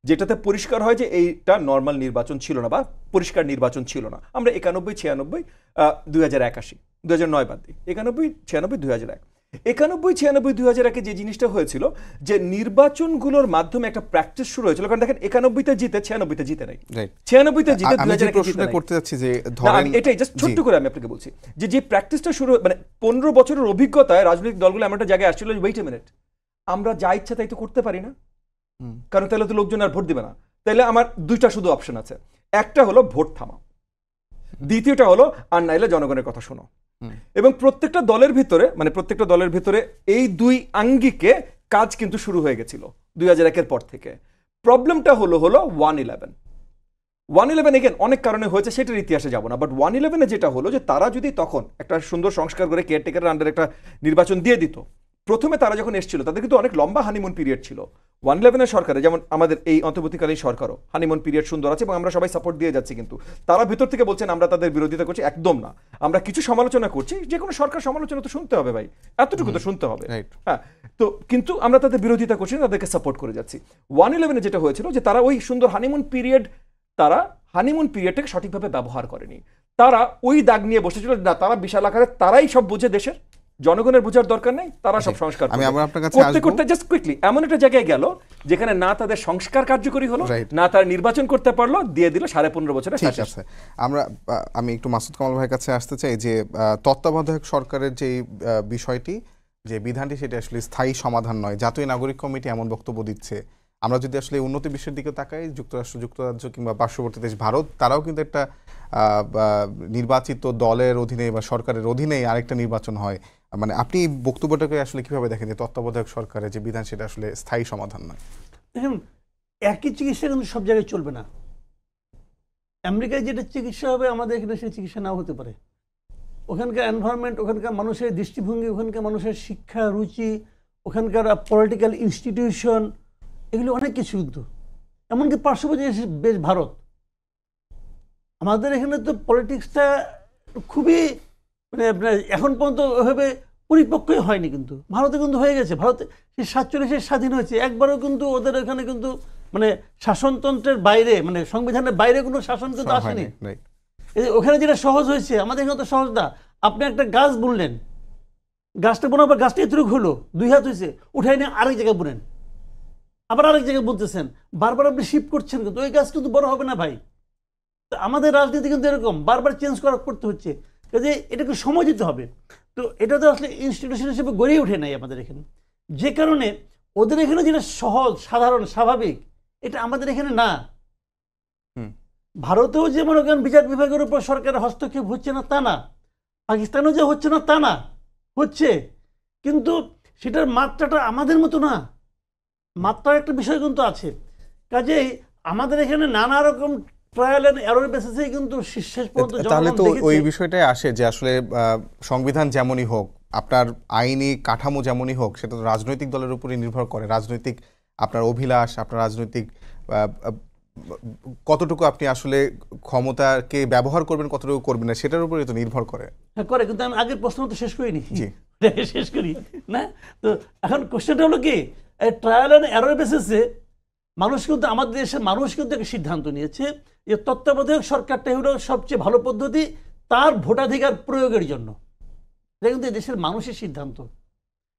যেটাতে পরিষ্কার হয় যে এইটা নর্মাল নির্বাচন ছিল না বা পরিষ্কার নির্বাচন ছিল না। আমরা 91, 96, 2081, 2009 বাদ দিই, 91, 96, 2001, 91, 96, 2001 যে জিনিসটা হয়েছিল যে নির্বাচনগুলোর মাধ্যমে একটা প্র্যাকটিস শুরু হয়েছিল। কারণ দেখেন 91-তে জিতে 96-তে জিতে নাই, 96-তে জিতে 2001-এ জিতে নাই। করতে যাচ্ছি যে না, ধরেন আমি এটাই জাস্ট ছোট্ট করে আমি আপনাকে বলছি যে প্র্যাকটিসটা শুরু মানে 15 বছরের অভিজ্ঞতায় রাজনৈতিক দলগুলো এমন একটা জায়গায় আসছিল, ওয়েট এ মিনিট, আমরা যা ইচ্ছা তাই তো করতে পারি না, কারণ তাহলে তো লোকজন আর ভোট দিবে না। তাহলে আমার দুইটা শুধু অপশন আছে, একটা হলো ভোট থামাও, দ্বিতীয়টা হলো আর নাইলে জনগণের কথা শোনো। এবং প্রত্যেকটা দলের ভিতরে এই দুই আঙ্গিকে কাজ কিন্তু শুরু হয়ে গেছিল 2001-এর পর থেকে। প্রবলেমটা হলো 111 এগেন অনেক কারণে হয়েছে, সেটার ইতিহাসে যাব না, বাট 111-এ যেটা হলো যে তারা যদি তখন একটা সুন্দর সংস্কার করে কেয়ারটেকারের আন্ডারে একটা নির্বাচন দিয়ে দিত, প্রথমে তারা যখন এসেছিল তাদের কিন্তু অনেক লম্বা হানিমুন পিরিয়ড ছিল। 111-এর সরকারে, যেমন আমাদের এই অন্তর্বর্তীকালীন সরকারও হানিমুন পিরিয়ড সুন্দর আছে এবং আমরা সবাই সাপোর্ট দিয়ে যাচ্ছি, কিন্তু তারা ভিতর থেকে বলছেন আমরা তাদের বিরোধিতা করছি, একদম না, আমরা কিছু সমালোচনা করছি, যে কোনো সরকার সমালোচনা তো শুনতে হবে ভাই, এতটুকু তো শুনতে হবে, হ্যাঁ, তো কিন্তু আমরা তাদের বিরোধিতা করছি না, তাদেরকে সাপোর্ট করে যাচ্ছি। 111-এ যেটা হয়েছিল যে তারা ওই সুন্দর হানিমুন পিরিয়ডটাকে সঠিকভাবে ব্যবহার করেনি, তারা ওই দাগ নিয়ে বসেছিল না, তারা বিশাল আকারে তারাই সব বুঝে, দেশের জনগণের বোঝার দরকার নেই, তারা সব সংস্কার করতে করতে জাস্ট কুইকলি এমন একটা জায়গায় গেল যেখানে না তাদের সংস্কার কার্যকরী হলো, না তারা নির্বাচন করতে পারলো, দিয়ে দিল 15.5 বছরের। ঠিক আছে, আমি একটু মাসুদ কামাল ভাইয়ের কাছে আসতে চাই যে তত্ত্বাবধায়ক সরকারের যে বিষয়টি, যে বিধানটি, সেটা আসলে স্থায়ী সমাধান নয়। জাতীয় নাগরিক কমিটি এমন বক্তব্য দিচ্ছে। আমরা যদি আসলে উন্নতি বিশ্বের দিকে তাকাই, যুক্তরাজ্য কিংবা পার্শ্ববর্তী দেশ ভারত, তারাও কিন্তু একটা নির্বাচিত দলের অধীনে বা সরকারের অধীনেই আরেকটা নির্বাচন হয়। মানে আপনি বক্তব্যটাকে আসলে কিভাবে দেখেন যে তত্ত্বাবধায়ক সরকারের যে বিধান সেটা আসলে স্থায়ী সমাধান নয়? দেখুন, একই চিকিৎসা কিন্তু সব জায়গায় চলবে না। আমেরিকায় যেটা চিকিৎসা হবে আমাদের এখানে সেই চিকিৎসা নাও হতে পারে। ওখানকার এনভায়রনমেন্ট, ওখানকার মানুষের দৃষ্টিভঙ্গি, ওখানকার মানুষের শিক্ষা রুচি, ওখানকার পলিটিক্যাল ইনস্টিটিউশন, এগুলো অনেক কিছু। কিন্তু এমনকি পার্শ্ববর্তী বেশ ভারত, আমাদের এখানে তো পলিটিক্সটা খুবই মানে আপনার এখন পর্যন্ত ওইভাবে পরিপক্কই হয়নি, কিন্তু ভারতে কিন্তু হয়ে গেছে। ভারতে সেই 47-এ স্বাধীন হয়েছে, একবারও কিন্তু ওদের ওখানে কিন্তু মানে শাসনতন্ত্রের বাইরে, মানে সংবিধানের বাইরে কোনো শাসন কিন্তু আসেনি। ওখানে যেটা সহজ হয়েছে, আমাদের এখানে তো সহজ না। আপনি একটা গাছ বুনলেন, গাছটা বোনার পর গাছটা এতটুকু হলো, 2 হাত হয়েছে, উঠাই নিয়ে আরেক জায়গায় বুনেন, আবার আরেক জায়গায় বুনতেছেন, বারবার আপনি শিফট করছেন, কিন্তু ওই গাছ কিন্তু বড় হবে না ভাই। তো আমাদের রাজনীতি কিন্তু এরকম বারবার চেঞ্জ করতে হচ্ছে, যে এটাকে সময় দিতে হবে। তো এটা তো আসলে ইনস্টিটিউশন হিসেবে গড়ে ওঠে নাই আমাদের এখানে, যে কারণে ওদের এখানে যেটা সহজ, সাধারণ, স্বাভাবিক, এটা আমাদের এখানে না। ভারতেও যে মনে করেন বিচার বিভাগের উপর সরকারের হস্তক্ষেপ হচ্ছে না তা না, পাকিস্তানেও যে হচ্ছে না তা না, হচ্ছে, কিন্তু সেটার মাত্রাটা আমাদের মতো না। মাত্রার একটা বিষয় কিন্তু আছে। কাজেই আমাদের এখানে নানা রকম ট্রায়াল এন্ড এরর বেসিসে কিন্তু শেষ পর্যন্ত তাহলে তো ওই বিষয়টাই আসে যে আসলে সংবিধান যেমনই হোক, আপনার আইনি কাঠামো যেমনই হোক, সেটা তো রাজনৈতিক দলের উপরই নির্ভর করে। রাজনৈতিক আপনার অভিলাষ, আপনার রাজনৈতিক কতটুকু আপনি আসলে ক্ষমতাকে ব্যবহার করবেন, কতটুকু করবেন না, সেটার উপরেই তো নির্ভর করে। হ্যাঁ করে, কিন্তু আমি আগের প্রশ্ন তো শেষ করিনি, শেষ করি না। তো এখন কোশ্চেনটা হলো কি, ট্রায়াল এন্ড এরর বেসিসে মানুষ কিন্তু, আমাদের দেশের মানুষ কিন্তু একটা সিদ্ধান্ত নিয়েছে যে তত্ত্বাবধায়ক সরকারটাই হলো সবচেয়ে ভালো পদ্ধতি তার ভোটাধিকার প্রয়োগের জন্য। এটা কিন্তু দেশের মানুষের সিদ্ধান্ত,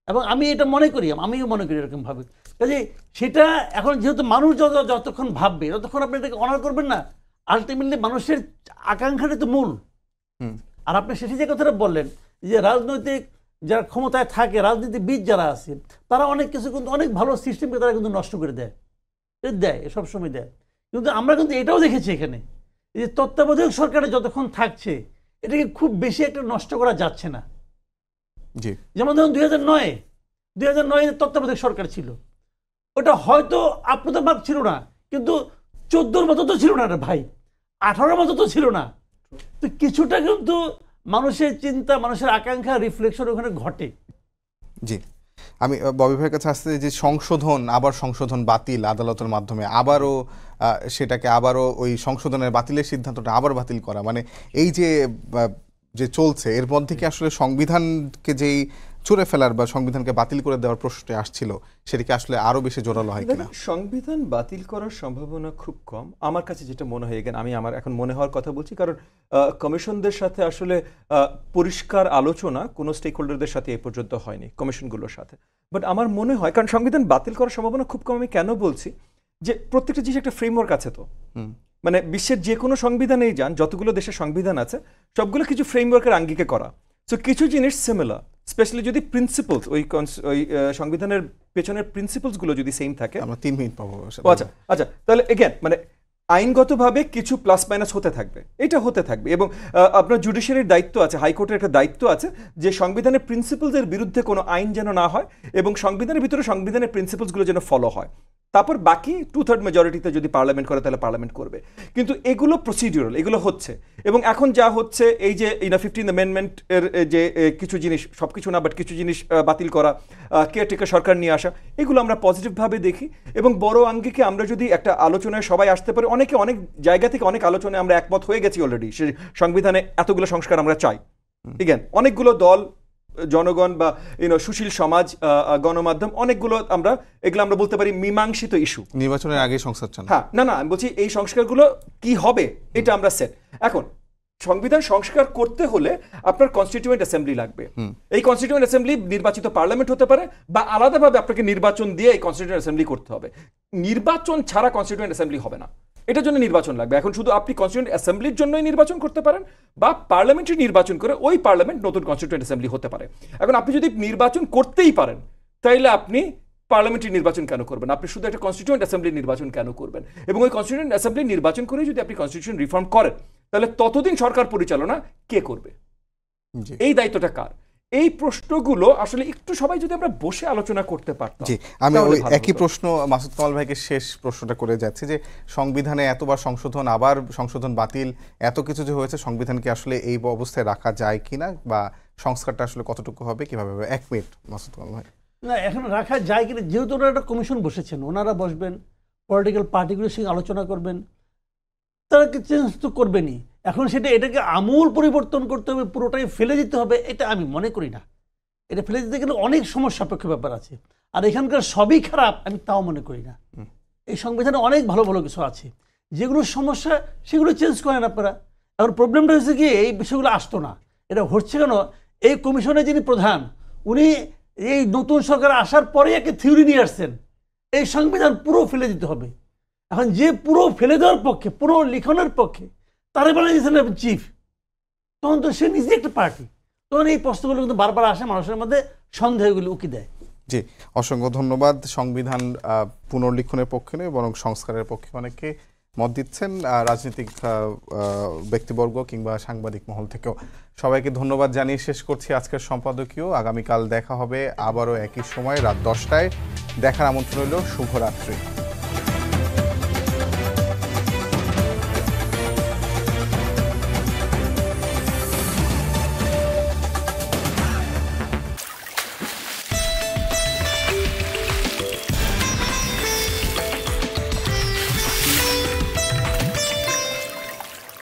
এবং আমি এটা মনে করি, আমিও মনে করি এরকম ভাবে। কাজে সেটা এখন যেহেতু মানুষ যতক্ষণ ভাববে ততক্ষণ আপনি এটাকে অনার করবেন না। আলটিমেটলি মানুষের আকাঙ্ক্ষাটা তো মূল। আর আপনি শেষে যে কথাটা বললেন যে রাজনৈতিক যারা ক্ষমতায় থাকে, রাজনীতিবিদ যারা আছে, তারা অনেক কিছু কিন্তু অনেক ভালো সিস্টেমকে তারা কিন্তু নষ্ট করে দেয়, সবসময় দেয়। কিন্তু আমরা কিন্তু এটাও দেখেছি এখানে, যে তত্ত্বাবধায়ক সরকারে যতক্ষণ থাকছে এটাকে খুব বেশি একটা নষ্ট করা যাচ্ছে না। যেমন ধরুন 2009 তত্ত্বাবধায়ক সরকার ছিল, ওটা হয়তো আপনাদের ছিল না, কিন্তু 14-র মতো তো ছিল না রে ভাই, 18-র মতো তো ছিল না। তো কিছুটা কিন্তু মানুষের চিন্তা, মানুষের আকাঙ্ক্ষা, রিফ্লেকশন ওখানে ঘটে। জি, আমি ববি ভাইয়ের কাছে আসতে যে সংশোধন বাতিল আদালতের মাধ্যমে, সেটাকে আবারও ওই সংশোধনের বাতিলের সিদ্ধান্তটা আবার বাতিল করা, মানে এই যে চলছে, এর মধ্যে কি আসলে সংবিধানকে যেই ছুঁড়ে ফেলার বা সংবিধানকে বাতিল করে দেওয়ার প্রশ্নটি আসছিল, সেটিকে আসলে আরো বেশি জোরালো হয় কিনা? দেখেন, সংবিধান বাতিল করার সম্ভাবনা খুব কম আমার কাছে যেটা মনে হয়। আমি আমার এখন মনে হওয়ার কথা বলছি, কারণ কমিশনদের সাথে আসলে পরিষ্কার আলোচনা কোনো স্টেক হোল্ডারদের সাথে এ পর্যন্ত হয়নি কমিশনগুলোর সাথে। বাট আমার মনে হয়, কারণ সংবিধান বাতিল করার সম্ভাবনা খুব কম, আমি কেন বলছি যে প্রত্যেকটা জিনিস একটা ফ্রেমওয়ার্ক আছে। তো মানে বিশ্বের যে কোনো সংবিধানেই যান, যতগুলো দেশের সংবিধান আছে সবগুলো কিছু ফ্রেমওয়ার্কের আঙ্গিকে করা। সো কিছু জিনিস সিমিলার, স্পেশালি যদি প্রিন্সিপলস ওই সংবিধানের পেছনের প্রিন্সিপলসগুলো যদি সেম থাকে। আমরা 3 মিনিট পাবো। আচ্ছা আচ্ছা, তাহলে এগেন মানে আইনগতভাবে কিছু প্লাস মাইনাস হতে থাকবে, এটা হতে থাকবে। এবং আপনার জুডিশিয়ারির দায়িত্ব আছে, হাইকোর্টের একটা দায়িত্ব আছে যে সংবিধানের প্রিন্সিপলসের বিরুদ্ধে কোনো আইন যেন না হয় এবং সংবিধানের ভিতরে সংবিধানের প্রিন্সিপলসগুলো যেন ফলো হয়। তারপর বাকি 2/3 মেজরিটিতে যদি পার্লামেন্ট করে তাহলে পার্লামেন্ট করবে। কিন্তু এগুলো প্রসিডিউরাল, এগুলো হচ্ছে। এবং এখন যা হচ্ছে এই যে 15th অ্যামেন্ডমেন্ট এর যে কিছু জিনিস, সব কিছু না বাট কিছু জিনিস বাতিল করা, কেয়ারটেকার সরকার নিয়ে আসা, এগুলো আমরা পজিটিভভাবে দেখি। এবং বড় আঙ্গিকে আমরা যদি একটা আলোচনায় সবাই আসতে পারি, অনেকে অনেক জায়গা থেকে অনেক আলোচনায় আমরা একমত হয়ে গেছি অলরেডি, সে সংবিধানে এতগুলো সংস্কার আমরা চাই। ঠিক আছে, অনেকগুলো দল, জনগণ বা সুশীল সমাজ, গণমাধ্যম, অনেকগুলো এগুলো আমরা বলতে পারি মীমাংসিত ইস্যু। নির্বাচনের আগে সংস্কার চান? হ্যাঁ, না আমি বলছি এই সংস্কারগুলো কি হবে এটা আমরা সেট। এখন সংবিধান সংস্কার করতে হলে আপনার কনস্টিটিউয়েন্ট অ্যাসেম্বলি লাগবে। এই কনস্টিটিউয়েন্ট অ্যাসেম্বলি নির্বাচিত পার্লামেন্ট হতে পারে বা আলাদাভাবে আপনাকে নির্বাচন দিয়ে এই কনস্টিটিউয়েন্ট অ্যাসেম্বলি করতে হবে। নির্বাচন ছাড়া কনস্টিটিউয়েন্ট অ্যাসেম্বলি হবে না, এটার জন্য নির্বাচন লাগবে। এখন শুধু আপনি কনস্টিটিউয়েন্ট অ্যাসেম্বলির জন্যই নির্বাচন করতে পারেন বা পার্লামেন্টারি নির্বাচন করে ওই পার্লামেন্ট নতুন কনস্টিটিউয়েন্ট অ্যাসেম্বলি হতে পারে। এখন আপনি যদি নির্বাচন করতেই পারেন তাইলে আপনি পার্লামেন্টারি নির্বাচন কেন করবেন? আপনি শুধু একটা কনস্টিটিউয়েন্ট অ্যাসেম্বলির নির্বাচন কেন করবেন? এবং ওই কনস্টিটিউয়েন্ট অ্যাসেম্বলি নির্বাচন করে যদি আপনি কনস্টিটিউশন রিফর্ম করেন তাহলে ততদিন সরকার পরিচালনা কে করবে? এই দায়িত্বটা কার? এই প্রশ্নগুলো আসলে একটু সবাই যদি আমরা বসে আলোচনা করতে পারতাম। জি, আমি ওই একই প্রশ্ন মাসুদ কামাল ভাইকে শেষ প্রশ্নটা করে যাচ্ছি যে সংবিধানে এতবার সংশোধন, আবার সংশোধন বাতিল, এত কিছু যে হয়েছে, সংবিধানকে আসলে এই অবস্থায় রাখা যায় কিনা বা সংস্কারটা আসলে কতটুকু হবে, কিভাবে হবে? 1 মিনিট মাসুদ কামাল ভাই। না, এখন রাখা যায় কিনা, যেহেতু ওনারা একটা কমিশন বসেছেন, ওনারা বসবেন, পলিটিক্যাল পার্টিগুলোর সঙ্গে আলোচনা করবেন, তারা চেঞ্জ তো করবেনই। এখন এটাকে আমূল পরিবর্তন করতে হবে, পুরোটাই ফেলে দিতে হবে, এটা আমি মনে করি না। এটা ফেলে দিতে গেলে অনেক সমস্যা সাপেক্ষ ব্যাপার আছে, আর এখানকার সবই খারাপ আমি তাও মনে করি না। এই সংবিধানে অনেক ভালো ভালো কিছু আছে, যেগুলো সমস্যা সেগুলো চেঞ্জ করেন আপনারা। এখন প্রবলেমটা হচ্ছে কি, এই বিষয়গুলো আসতো না। এটা হচ্ছে কেন, এই কমিশনের যিনি প্রধান, উনি এই নতুন সরকার আসার পরে একটা থিওরি নিয়ে আসছেন, এই সংবিধান পুরো ফেলে দিতে হবে। এখন যে পুরো ফেলে দেওয়ার পক্ষে, পুরো লিখনের পক্ষে, তারা বানিয়ে দিয়েছেন চিফ, তখন তো সে নিজে একটা পার্টি, তখন এই প্রশ্নগুলো কিন্তু বারবার আসে, মানুষের মধ্যে সন্দেহগুলো উকি দেয়। জি, অসংখ্য ধন্যবাদ। সংবিধান পুনর্লিখনের পক্ষে নয় বরং সংস্কারের পক্ষে অনেকে মত দিচ্ছেন, রাজনৈতিক ব্যক্তিবর্গ কিংবা সাংবাদিক মহল থেকেও। সবাইকে ধন্যবাদ জানিয়ে শেষ করছি আজকের সম্পাদকীয়। আগামীকাল দেখা হবে আবারও একই সময় রাত 10টায়। দেখার আমন্ত্রণ রইল। শুভরাত্রি।